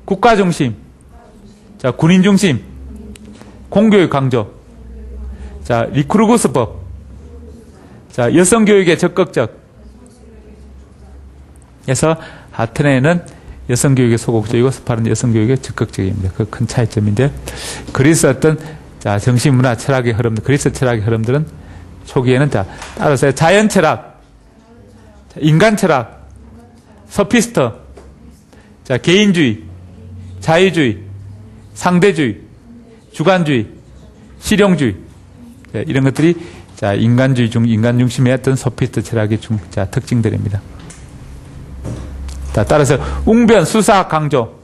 국가 중심, 군인 중심, 공교육 강조, 리크루구스법, 여성교육의 적극적. 그래서 아테네는 여성교육의 소극적이고 스파르타는 여성교육의 적극적입니다. 그 큰 차이점인데, 그리스 어떤 정신문화 철학의 흐름들, 그리스 철학의 흐름들은 초기에는 따라서 자연철학, 인간철학, 소피스트, 개인주의, 자유주의, 상대주의, 주관주의, 실용주의, 이런 것들이 인간주의 인간 중심의 어떤 소피스트 철학의 특징들입니다. 따라서 웅변, 수사학 강조,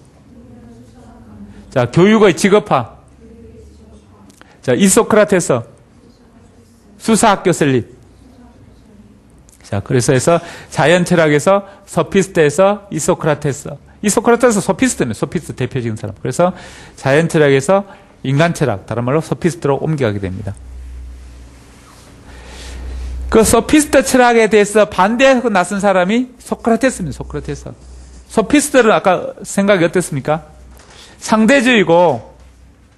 교육의 직업화, 이소크라테스, 수사학교 설립. 그래서 자연철학에서 소피스트에서 이소크라테스 소피스트는 소피스트 대표적인 사람. 그래서 자연철학에서 인간철학, 다른 말로 소피스트로 옮겨가게 됩니다. 그 소피스트 철학에 대해서 반대하고 나선 사람이 소크라테스입니다. 소크라테스. 소피스트는 아까 생각이 어땠습니까? 상대주의고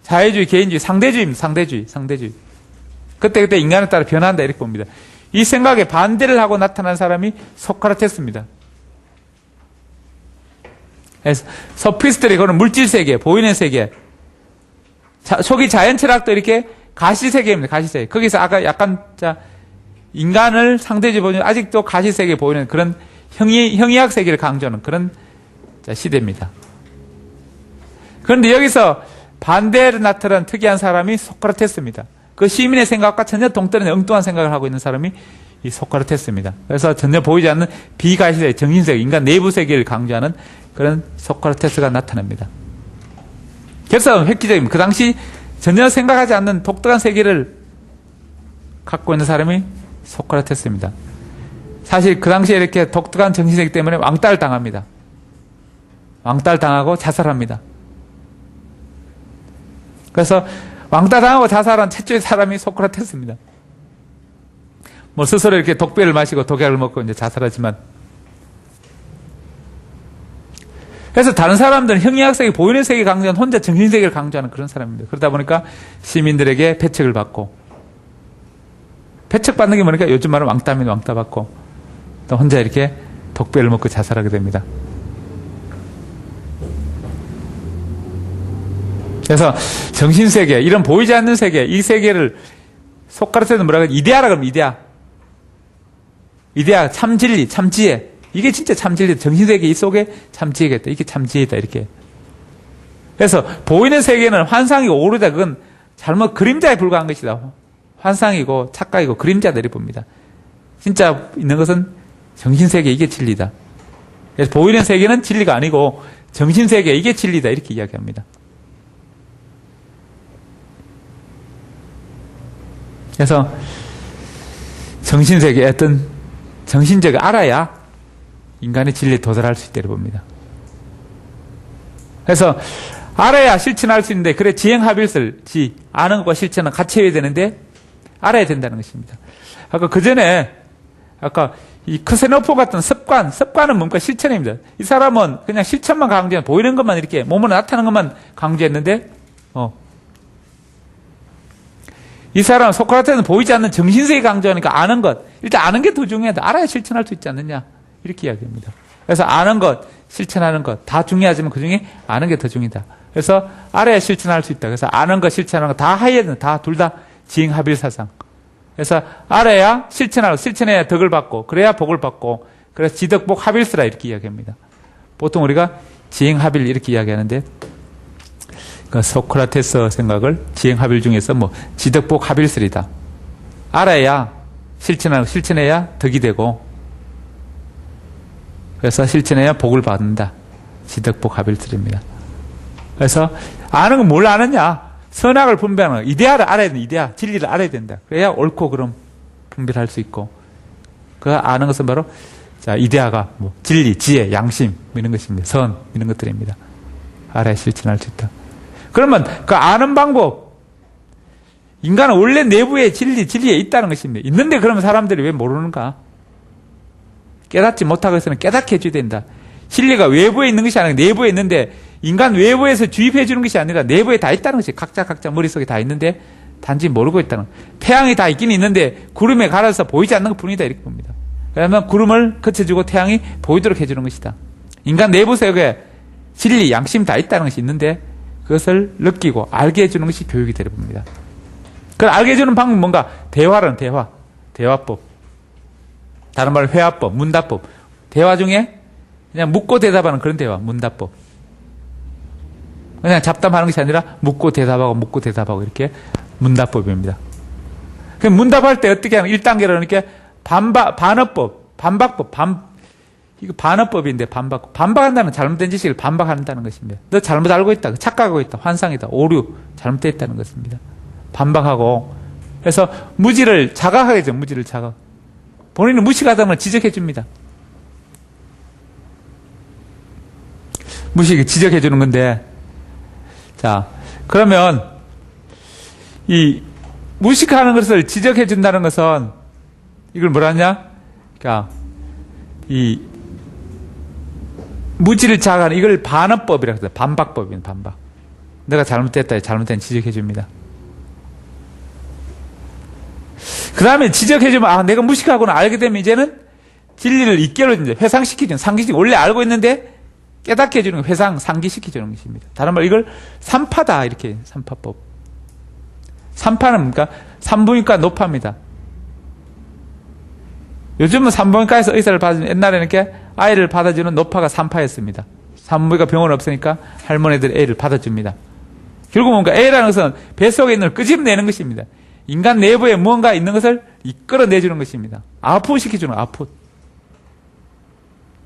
자유주의, 개인주의, 상대주의입니다. 상대주의. 그때 인간에 따라 변한다 이렇게 봅니다. 이 생각에 반대를 하고 나타난 사람이 소크라테스입니다. 그래서 소피스트들이 그거는 물질세계, 보이는 세계. 초기 자연철학도 이렇게 가시세계입니다. 가시세계. 거기서 아까 약간 인간을 상대주의 보는 아직도 가시세계 보이는 그런 형이학 세계를 강조하는 그런 시대입니다. 그런데 여기서 반대를 나타난 특이한 사람이 소크라테스입니다. 그 시민의 생각과 전혀 동떨어진 엉뚱한 생각을 하고 있는 사람이 이 소크라테스입니다. 그래서 전혀 보이지 않는 비가시세계, 정신세계, 인간 내부 세계를 강조하는 그런 소크라테스가 나타납니다. 그래서 획기적입니다. 그 당시 전혀 생각하지 않는 독특한 세계를 갖고 있는 사람이 소크라테스입니다. 사실 그 당시에 이렇게 독특한 정신세계 때문에 왕따를 당합니다. 왕따를 당하고 자살합니다. 그래서 왕따 당하고 자살한 최초의 사람이 소크라테스입니다. 스스로 이렇게 독배를 마시고 독약을 먹고 이제 자살하지만. 그래서 다른 사람들은 형이학 세계, 보이는 세계 강조하는 혼자 정신세계를 강조하는 그런 사람입니다. 그러다 보니까 시민들에게 배척을 받고, 배척받는 게 뭐니까 요즘 말은 왕따면 왕따 받고, 또 혼자 이렇게 독배를 먹고 자살하게 됩니다. 그래서 정신세계, 이런 보이지 않는 세계, 이 세계를 소크라테스는 뭐라고 해요? 이데아라고 합니다. 이데아, 참진리, 참지혜. 이게 진짜 참진리다. 정신세계 이 속에 참지혜가 있다. 이게 참지혜다. 이렇게. 그래서 보이는 세계는 환상이고 오류다. 그건 잘못 그림자에 불과한 것이다. 환상이고 착각이고 그림자다. 이렇게 봅니다. 진짜 있는 것은 정신세계, 이게 진리다. 그래서 보이는 세계는 진리가 아니고 정신세계, 이게 진리다. 이렇게 이야기합니다. 그래서 정신세계의 어떤 정신적을 알아야 인간의 진리에 도달할 수 있다고 봅니다. 그래서 알아야 실천할 수 있는데, 그래 지행합일설, 아는 것과 실천은 같이 해야 되는데 알아야 된다는 것입니다. 아까 그 전에 아까 이 크세노포 같은 습관은 뭔가 실천입니다. 이 사람은 그냥 실천만 강조해 보이는 것만 이렇게 몸으로 나타나는 것만 강조했는데 이 사람은 소크라테스는 보이지 않는 정신세계 강조하니까 아는 것. 일단 아는 게 더 중요하다. 알아야 실천할 수 있지 않느냐. 이렇게 이야기합니다. 그래서 아는 것, 실천하는 것 다 중요하지만 그중에 아는 게 더 중요하다. 그래서 알아야 실천할 수 있다. 그래서 아는 것, 실천하는 것 다 하야 된다. 다 둘 다 지행합일사상. 그래서 알아야 실천하고 실천해야 덕을 받고 그래야 복을 받고 그래서 지덕복 합일스라 이렇게 이야기합니다. 보통 우리가 지행합일 이렇게 이야기하는데 그 소크라테스 생각을 지행합일 중에서 뭐 지덕복 합일스리다. 알아야 실천해야 덕이 되고 그래서 실천해야 복을 받는다. 지덕복 합일스입니다. 그래서 아는 건 뭘 아느냐? 선악을 분별하는 거. 이데아를 알아야 된다. 이데아, 진리를 알아야 된다. 그래야 옳고 그름 분별할 수 있고 그 아는 것은 바로 자 이데아가 뭐 진리, 지혜, 양심 뭐 이런 것입니다. 선 이런 것들입니다. 알아야 실천할 수 있다. 그러면 그 아는 방법 인간은 원래 내부에 진리에 있다는 것입니다. 있는데 그러면 사람들이 왜 모르는가? 깨닫지 못하고 있으면 깨닫게 해줘야 된다. 진리가 외부에 있는 것이 아니라 내부에 있는데 인간 외부에서 주입해 주는 것이 아니라 내부에 다 있다는 것이 각자 머릿속에 다 있는데 단지 모르고 있다는 태양이 다 있긴 있는데 구름에 가려서 보이지 않는 것 뿐이다 이렇게 봅니다. 그러면 구름을 그쳐주고 태양이 보이도록 해주는 것이다. 인간 내부 세계에 진리, 양심 다 있다는 것이 있는데 그것을 느끼고 알게 해주는 것이 교육이 되려 봅니다. 그걸 알게 해주는 방법은 뭔가? 대화라는 대화법. 다른 말로 회화법, 문답법. 대화 중에 그냥 묻고 대답하는 그런 대화, 문답법. 그냥 잡담하는 것이 아니라 묻고 대답하고 이렇게 문답법입니다. 그럼 문답할 때 어떻게 하는 1단계로 이렇게 반어법, 반박법, 이거 반어법인데 반박한다는 잘못된 지식을 반박한다는 것입니다. 너 잘못 알고 있다, 착각하고 있다, 환상이다, 오류, 잘못됐다는 것입니다. 반박하고 그래서 무지를 자각하게 해줘. 무지를 자각. 본인은 무식하다는 걸 지적해 줍니다. 무식 지적해 주는 건데 자 그러면 이 무식하는 것을 지적해 준다는 것은 이걸 뭐라 하냐? 그러니까 이 무지를 자각하는 이걸 반어법이라고 해서 반박법입니다. 반박. 내가 잘못됐다, 잘못된 지적해 줍니다. 그 다음에 지적해 주면 내가 무식하구나 알게 되면 이제는 진리를 이끌어 준다. 회상시키죠. 상기시키죠. 원래 알고 있는데 깨닫게 해주는 거, 회상, 상기시켜주는 것입니다. 다른 말로 이걸 삼파다 이렇게 삼파법. 삼파는 뭡니까? 산부인과 노파입니다. 요즘은 산부인과에서 의사를 받아주는 옛날에는 이렇게 아이를 받아주는 노파가 산파였습니다. 산부인과 병원 없으니까 할머니들 애를 받아줍니다. 결국 뭔가 애라는 것은 뱃속에 있는 걸 끄집내는 것입니다. 인간 내부에 무언가 있는 것을 이끌어내주는 것입니다. 아웃풋시켜주는 아웃풋.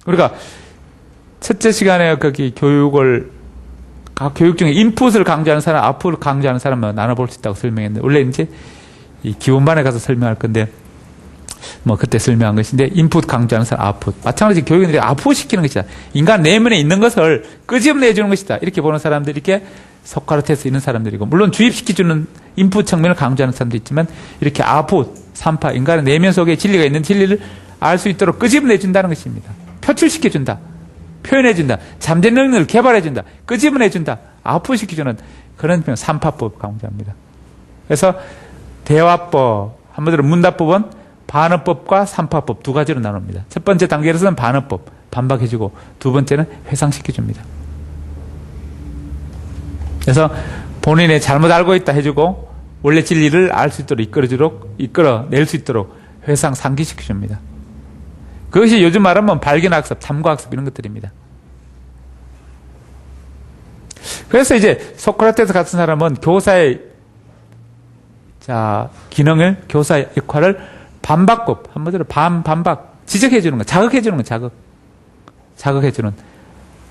우리가 첫째 시간에 거기 교육 중에 인풋을 강조하는 사람, 아웃풋을 강조하는 사람만 나눠볼 수 있다고 설명했는데, 원래 이제 이 기원반에 가서 설명할 건데, 뭐 그때 설명한 것인데, 인풋 강조하는 사람, 아웃풋. 마찬가지 교육인들이 아웃풋 시키는 것이다. 인간 내면에 있는 것을 끄집내주는 것이다. 이렇게 보는 사람들이 이렇게 소크라테스 있는 사람들이고, 물론 주입시켜주는 인풋 측면을 강조하는 사람도 있지만, 이렇게 아웃풋, 삼파, 인간의 내면 속에 진리가 있는 진리를 알 수 있도록 끄집내준다는 것입니다. 표출시켜준다. 표현해준다. 잠재 능력을 개발해준다. 끄집어내준다. 아웃풋시켜주는 그런 표현, 삼파법 강조합니다. 그래서 대화법, 한마디로 문답법은 반어법과 삼파법 두 가지로 나눕니다. 첫 번째 단계로서는 반어법, 반박해주고 두 번째는 회상시켜줍니다. 그래서 본인의 잘못 알고 있다 해주고 원래 진리를 알 수 있도록 이끌어낼 수 있도록 회상, 상기시켜줍니다. 그것이 요즘 말하면 발견학습, 탐구학습 이런 것들입니다. 그래서 이제 소크라테스 같은 사람은 교사의 기능을, 교사의 역할을 반박법, 한마디로 반박, 지적해주는 거, 자극해주는 거, 자극해주는.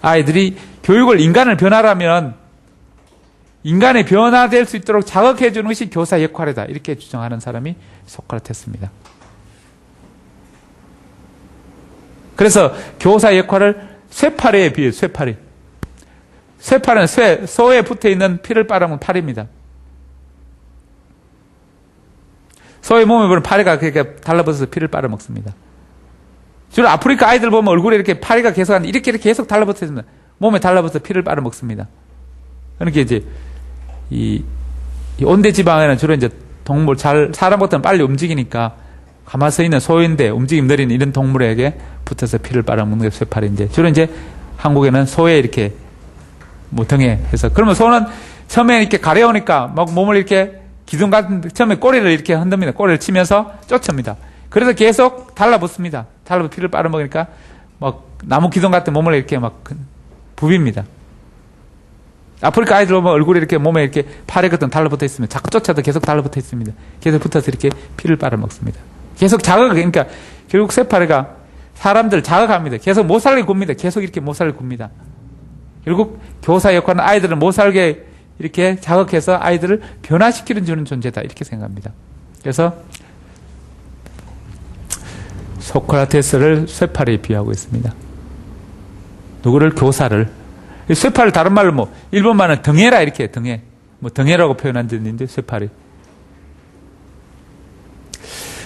아이들이 교육을 인간을 변화라면 인간이 변화될 수 있도록 자극해주는 것이 교사의 역할이다. 이렇게 주장하는 사람이 소크라테스입니다. 그래서 교사 역할을 쇠파리에 비해요. 쇠파리. 쇠파리는 소에 붙어있는 피를 빨아먹는 팔입니다. 소의 몸에 보면 파리가 그렇게 달라붙어서 피를 빨아먹습니다. 주로 아프리카 아이들 보면 얼굴에 이렇게 파리가 계속 이렇게 계속 달라붙어 있습니다. 몸에 달라붙어서 피를 빨아먹습니다. 그러니까 이제 이 온대 지방에는 주로 이제 동물 사람보다는 빨리 움직이니까 가만히 서 있는 소인데 움직임 느린 이런 동물에게 붙어서 피를 빨아먹는 게 쇠파리인데, 주로 이제 한국에는 소에 이렇게 뭐 등에 해서, 그러면 소는 처음에 이렇게 가려우니까 막 몸을 이렇게 기둥 같은 처음에 꼬리를 이렇게 흔듭니다. 꼬리를 치면서 쫓습니다. 그래서 계속 달라붙습니다. 달라붙어 피를 빨아먹으니까 막 나무 기둥 같은 몸을 이렇게 막 부빕니다. 아프리카 아이들 보면 얼굴에 이렇게 몸에 이렇게 파리 같은 달라붙어 있으면 자꾸 쫓아도 계속 달라붙어 있습니다. 계속 붙어서 이렇게 피를 빨아먹습니다. 계속 그러니까 결국 쇠파리가 사람들 자극합니다. 계속 못 살게 굽니다. 계속 이렇게 못 살게 굽니다. 결국 교사 역할은 아이들을 못 살게 이렇게 자극해서 아이들을 변화시키는 존재다, 이렇게 생각합니다. 그래서 소크라테스를 쇠파리에 비유하고 있습니다. 누구를? 교사를. 쇠파리 다른 말로 뭐 일본말은 등해라 이렇게 해요. 등해. 뭐 등해라고 표현한 적이 있는데 쇠파리.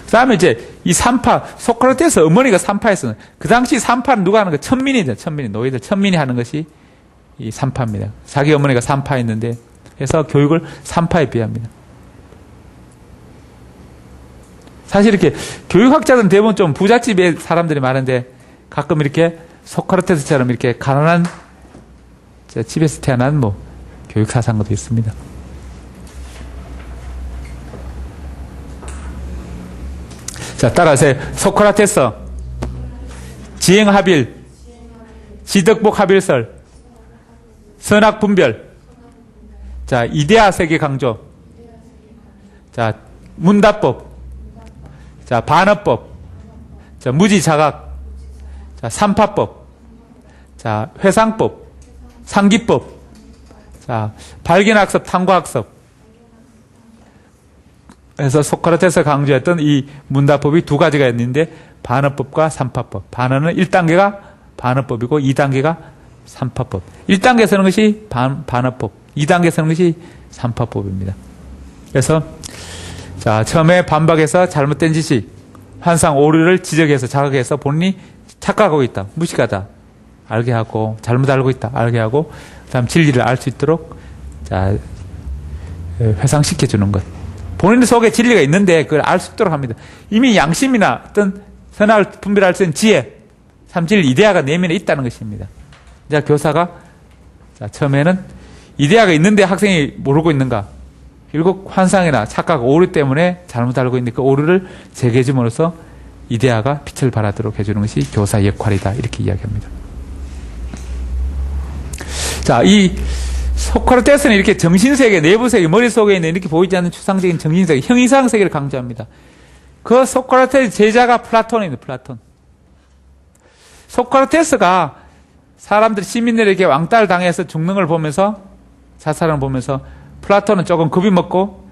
그다음에 이제 이 산파, 소크라테스 어머니가 산파였어요. 그 당시 산파는 누가 하는 거? 천민이죠. 천민이, 노예들 천민이 하는 것이 이 산파입니다. 자기 어머니가 산파였는데, 해서 교육을 산파에 비합니다. 사실 이렇게 교육학자들은 대부분 좀 부잣집의 사람들이 많은데, 가끔 이렇게 소크라테스처럼 이렇게 가난한 집에서 태어난 뭐 교육사상도 있습니다. 자, 따라서 소크라테스, 지행합일, 지덕복합일설, 선악분별, 자, 이데아 세계 강조, 자, 문답법, 자, 반어법, 자, 무지자각, 자, 삼파법, 자, 회상법, 상기법, 자, 발견학습, 탐구학습. 그래서 소크라테스가 강조했던 이 문답법이 두 가지가 있는데, 반어법과 삼파법. 반어는 1단계가 반어법이고 2단계가 삼파법. 1단계 쓰는 것이 반어법, 2단계 쓰는 것이 삼파법입니다. 그래서 자, 처음에 반박해서 잘못된 지식, 환상 오류를 지적해서 자극해서 본인이 착각하고 있다, 무식하다 알게 하고, 잘못 알고 있다 알게 하고, 그다음 진리를 알 수 있도록 자, 회상시켜 주는 것. 본인 속에 진리가 있는데 그걸 알 수 있도록 합니다. 이미 양심이나 어떤 선악을 분별할 수 있는 지혜, 삼진리 이데아가 내면에 있다는 것입니다. 자, 교사가 자, 처음에는 이데아가 있는데 학생이 모르고 있는가? 결국 환상이나 착각, 오류 때문에 잘못 알고 있는데 그 오류를 제거해 줌으로써 이데아가 빛을 발하도록 해주는 것이 교사의 역할이다, 이렇게 이야기합니다. 자, 이 소크라테스는 이렇게 정신세계, 내부세계, 머릿속에 있는 이렇게 보이지 않는 추상적인 정신세계, 형이상세계를 강조합니다. 그 소크라테스 제자가 플라톤입니다. 플라톤. 소크라테스가 사람들, 시민들에게 왕따를 당해서 죽는 걸 보면서, 자살을 보면서 플라톤은 조금 겁이 먹고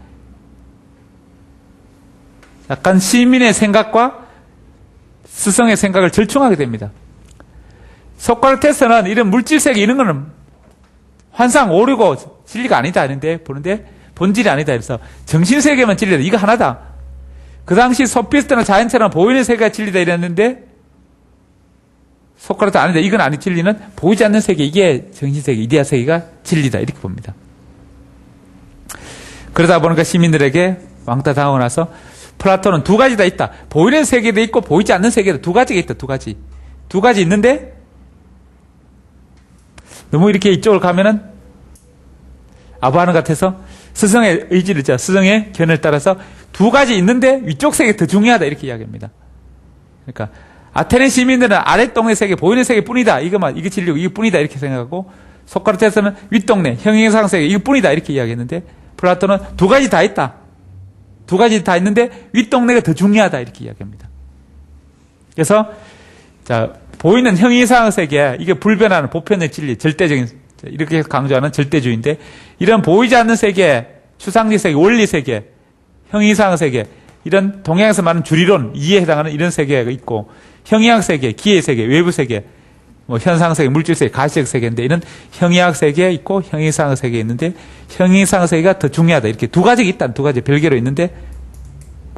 약간 시민의 생각과 스승의 생각을 절충하게 됩니다. 소크라테스는 이런 물질세계, 이런 거는 환상, 오류고 진리가 아니다 하는데, 보는데 본질이 아니다. 그래서 정신세계만 진리다, 이거 하나다. 그 당시 소피스트나 자연처럼 보이는 세계가 진리다 이랬는데, 소크라테스 아니다, 이건 아니, 진리는 보이지 않는 세계, 이게 정신세계, 이데아 세계가 진리다, 이렇게 봅니다. 그러다 보니까 시민들에게 왕따 당하고 나서 플라톤은 두 가지 다 있다. 보이는 세계도 있고 보이지 않는 세계도 두 가지가 있다. 두 가지 있는데, 너무 이렇게 이쪽을 가면은 아바하는 같아서 스승의 의지를, 스승의 견을 따라서 두 가지 있는데 위쪽 세계 더 중요하다, 이렇게 이야기합니다. 그러니까 아테네 시민들은 아랫동네 세계, 보이는 세계뿐이다, 이게 진리고 이것뿐이다, 이렇게 생각하고, 소크라테스는 윗동네 형이상 세계, 이것뿐이다, 이렇게 이야기했는데, 플라톤은 두 가지 다 있다, 두 가지 다 있는데 윗동네가 더 중요하다, 이렇게 이야기합니다. 그래서 자, 보이는 형이상 세계, 이게 불변하는 보편의 진리, 절대적인, 이렇게 강조하는 절대주의인데, 이런 보이지 않는 세계, 추상리 세계, 원리 세계, 형이상 세계, 이런 동양에서 말하는 주리론, 이해에 해당하는 이런 세계가 있고, 형이학 세계, 기의 세계, 외부 세계, 뭐 현상 세계, 물질 세계, 가시적 세계인데, 이런 형이학 세계에 있고 형이상 세계에 있는데, 형이상 세계가 더 중요하다, 이렇게 두 가지가 있다, 두 가지 별개로 있는데,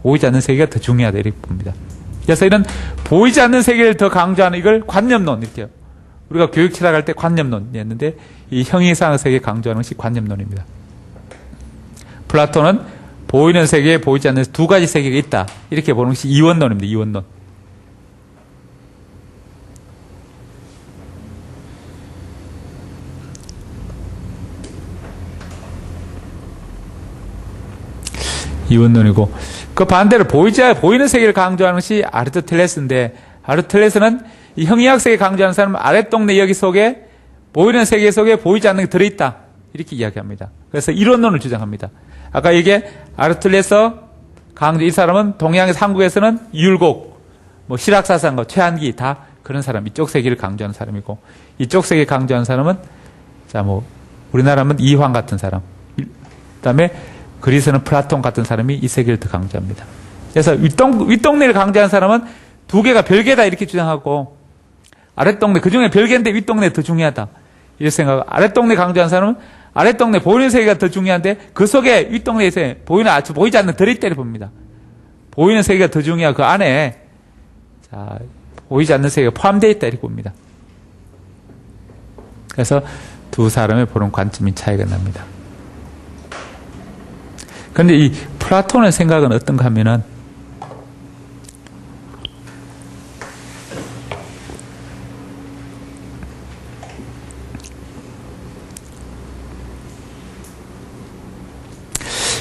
보이지 않는 세계가 더 중요하다 이렇게 봅니다. 그래서 이런 보이지 않는 세계를 더 강조하는 이걸 관념론 이렇게요. 우리가 교육 철학할 때 관념론이었는데 이 형이상의 세계 강조하는 것이 관념론입니다. 플라톤은 보이는 세계에 보이지 않는 두 가지 세계가 있다 이렇게 보는 것이 이원론입니다. 이원론. 이원론이고 그 반대로 보이는 세계를 강조하는 것이 아리스토텔레스인데 아리스토텔레스는 이 형이학 세계 강조하는 사람은 아랫동네 이야기 속에 보이는 세계 속에 보이지 않는 게 들어있다 이렇게 이야기합니다. 그래서 이론론을 주장합니다. 아까 이게 아리스토텔레스 강조 이 사람은 동양에서 한국에서는 율곡, 뭐 실학사상가, 최한기 다 그런 사람 이쪽 세계를 강조하는 사람이고 이쪽 세계 강조하는 사람은 자 뭐 우리나라면 이황 같은 사람 그다음에 그리스는 플라톤 같은 사람이 이 세계를 더 강조합니다. 그래서 윗동네를 강조하는 사람은 두 개가 별개다 이렇게 주장하고 아랫동네 그중에 별개인데 윗동네 더 중요하다 이렇게 생각하고 아랫동네 강조하는 사람은 아랫동네 보이는 세계가 더 중요한데 그 속에 윗동네에서 보이지 않는 들이대를 봅니다. 보이는 세계가 더 중요하고 그 안에 자 보이지 않는 세계가 포함되어 있다 이렇게 봅니다. 그래서 두 사람의 보는 관점이 차이가 납니다. 그런데 이 플라톤의 생각은 어떤가 하면은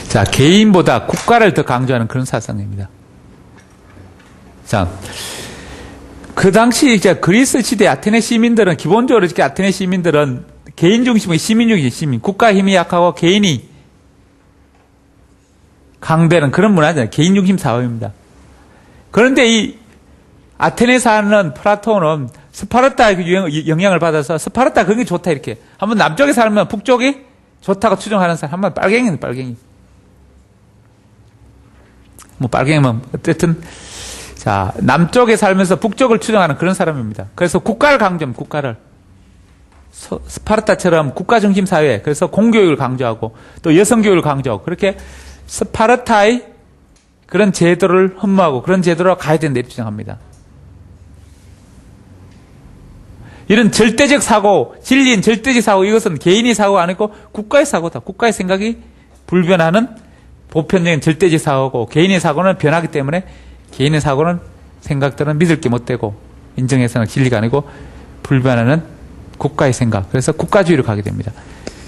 자, 개인보다 국가를 더 강조하는 그런 사상입니다. 자, 그 당시 이제 그리스 시대 아테네 시민들은 기본적으로 이렇게 아테네 시민들은 개인 중심의 시민주의 시민, 국가 힘이 약하고 개인이 강대는 그런 문화잖아요. 개인 중심 사회입니다. 그런데 이 아테네 사는 플라톤은 스파르타의 영향을 받아서 스파르타 그게 좋다 이렇게. 한번 남쪽에 살면 북쪽이 좋다고 추정하는 사람 한번 빨갱이는 빨갱이. 뭐 빨갱이면 어쨌든 자 남쪽에 살면서 북쪽을 추정하는 그런 사람입니다. 그래서 국가를 강조합니다. 국가를. 스파르타처럼 국가 중심 사회. 그래서 공교육을 강조하고 또 여성교육을 강조하고 그렇게 스파르타의 그런 제도를 흠모하고 그런 제도로 가야 된다 이렇게 주장합니다. 이런 절대적 사고, 진리인 절대적 사고 이것은 개인의 사고가 아니고 국가의 사고다. 국가의 생각이 불변하는 보편적인 절대적 사고고 개인의 사고는 변하기 때문에 개인의 사고는 생각들은 믿을 게 못 되고 인정해서는 진리가 아니고 불변하는 국가의 생각. 그래서 국가주의로 가게 됩니다.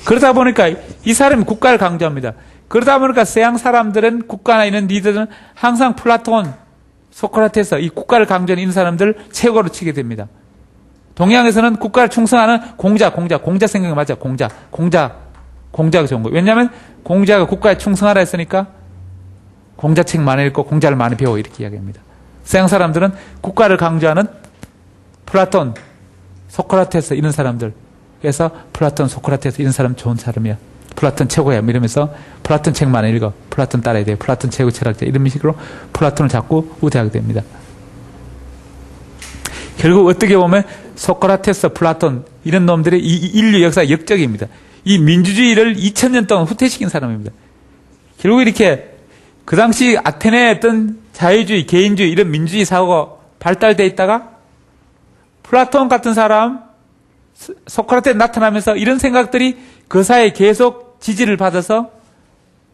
그러다 보니까 이 사람이 국가를 강조합니다. 그러다 보니까 서양 사람들은 국가나 이런 리더들은 항상 플라톤, 소크라테스 이 국가를 강조하는 이런 사람들을 최고로 치게 됩니다. 동양에서는 국가를 충성하는 공자 생각이 맞아. 공자가 좋은 거예요. 왜냐하면 공자가 국가에 충성하라 했으니까 공자책 많이 읽고 공자를 많이 배워 이렇게 이야기합니다. 서양 사람들은 국가를 강조하는 플라톤, 소크라테스 이런 사람들. 그래서 플라톤, 소크라테스 이런 사람 좋은 사람이야. 플라톤 최고야. 이러면서 플라톤 책 많이 읽어. 플라톤 따라야 돼. 플라톤 최고 철학자. 이런 식으로 플라톤을 자꾸 우대하게 됩니다. 결국 어떻게 보면 소크라테스, 플라톤 이런 놈들의 이 인류 역사의 역적입니다. 이 민주주의를 2000년 동안 후퇴시킨 사람입니다. 결국 이렇게 그 당시 아테네에 어떤 자유주의, 개인주의 이런 민주주의 사고가 발달되어 있다가 플라톤 같은 사람, 소크라테스 나타나면서 이런 생각들이 그 사회에 계속 지지를 받아서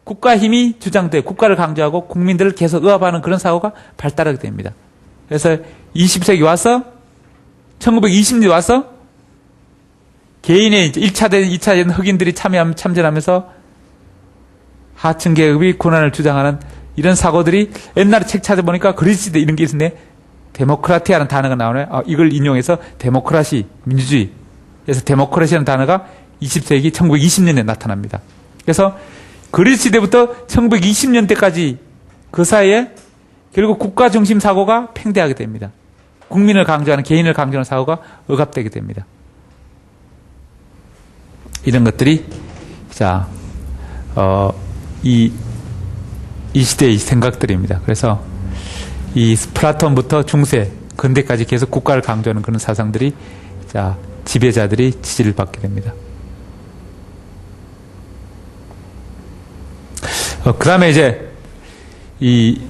국가 힘이 주장돼 국가를 강조하고 국민들을 계속 억압하는 그런 사고가 발달하게 됩니다. 그래서 20세기 와서 1920년대 와서 개인의 1차된 2차된 흑인들이 참전하면서 하층 계급이 고난을 주장하는 이런 사고들이 옛날에 책 찾아보니까 그리스 시대 이런 게 있었네. 데모크라티아라는 단어가 나오네. 이걸 인용해서 데모크라시, 민주주의. 그래서 데모크라시라는 단어가 20세기 1920년에 나타납니다. 그래서 그리스 시대부터 1920년대까지 그 사이에 결국 국가 중심 사고가 팽배하게 됩니다. 국민을 강조하는 개인을 강조하는 사고가 억압되게 됩니다. 이런 것들이 자, 이 시대의 생각들입니다. 그래서 이 플라톤부터 중세, 근대까지 계속 국가를 강조하는 그런 사상들이 자, 지배자들이 지지를 받게 됩니다. 그 다음에 이제 이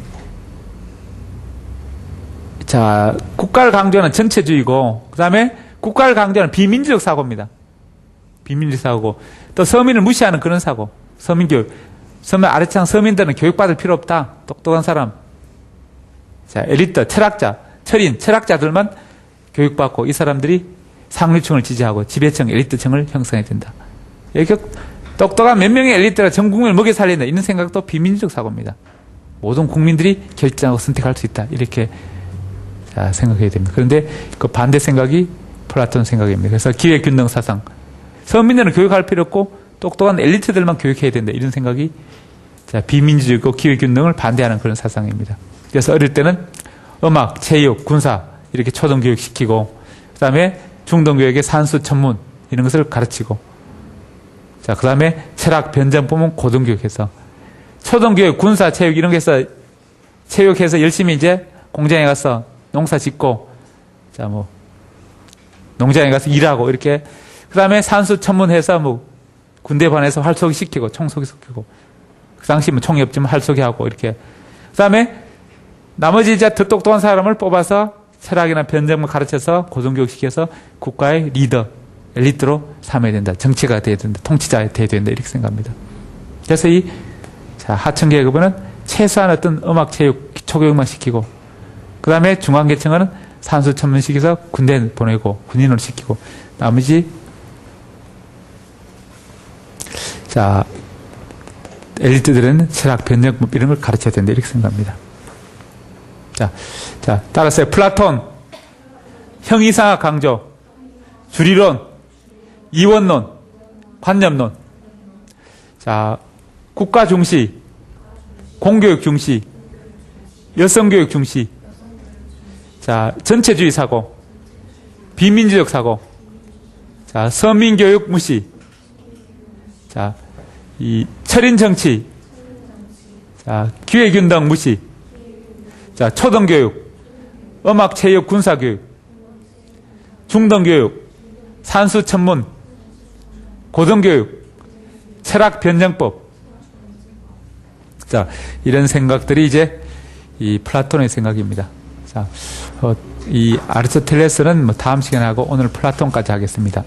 자, 국가를 강조하는 전체주의고, 그 다음에 국가를 강조하는 비민주적 사고입니다. 비민주적 사고고, 또 서민을 무시하는 그런 사고. 서민교육. 아래층 서민들은 교육받을 필요 없다. 똑똑한 사람. 자, 엘리트, 철학자, 철인, 철학자들만 교육받고 이 사람들이 상류층을 지지하고 지배층, 엘리트층을 형성해야 된다. 이렇게 똑똑한 몇 명의 엘리트가 전 국민을 먹여 살린다. 이런 생각도 비민주적 사고입니다. 모든 국민들이 결정하고 선택할 수 있다. 이렇게 생각해야 됩니다. 그런데 그 반대 생각이 플라톤 생각입니다. 그래서 기회균등 사상. 서민들은 교육할 필요 없고 똑똑한 엘리트들만 교육해야 된다. 이런 생각이 비민주적이고 기회균등을 반대하는 그런 사상입니다. 그래서 어릴 때는 음악, 체육, 군사 이렇게 초등교육 시키고 그 다음에 중등교육에 산수, 천문 이런 것을 가르치고 자, 그 다음에 철학, 변정 부문 고등교육해서 초등교육, 군사, 체육 이런 거 해서 체육해서 열심히 이제 공장에 가서 농사 짓고 자, 뭐 농장에 가서 일하고 이렇게 그 다음에 산수, 천문해서 뭐 군대반에서 활쏘기 시키고 총쏘기 시키고 그 당시 뭐 총이 없지만 활쏘기 하고 이렇게 그 다음에 나머지 이제 더 똑똑한 사람을 뽑아서 철학이나 변정을 가르쳐서 고등교육 시켜서 국가의 리더, 엘리트로 삼아야 된다. 정치가 돼야 된다. 통치자 돼야 된다. 이렇게 생각합니다. 그래서 이 하층 계급은 최소한 어떤 음악, 체육, 기초교육만 시키고 그 다음에 중간계층은 산수, 천문 시켜서 군대 보내고 군인으로 시키고 나머지 자 엘리트들은 철학, 변정 이런 걸 가르쳐야 된다. 이렇게 생각합니다. 자, 따라서 플라톤, 형이상학 강조, 주리론, 이원론, 관념론. 자, 국가 중시, 공교육 중시, 여성교육 중시. 자, 전체주의 사고, 비민주적 사고. 자, 서민교육 무시. 자, 이 철인 정치. 자, 기회균등 무시. 자, 초등교육, 음악, 체육, 군사교육, 중등교육, 산수, 천문, 고등교육, 철학, 변정법. 자, 이런 생각들이 이제 이 플라톤의 생각입니다. 자, 이 아리스토텔레스는 뭐 다음 시간에 하고 오늘 플라톤까지 하겠습니다.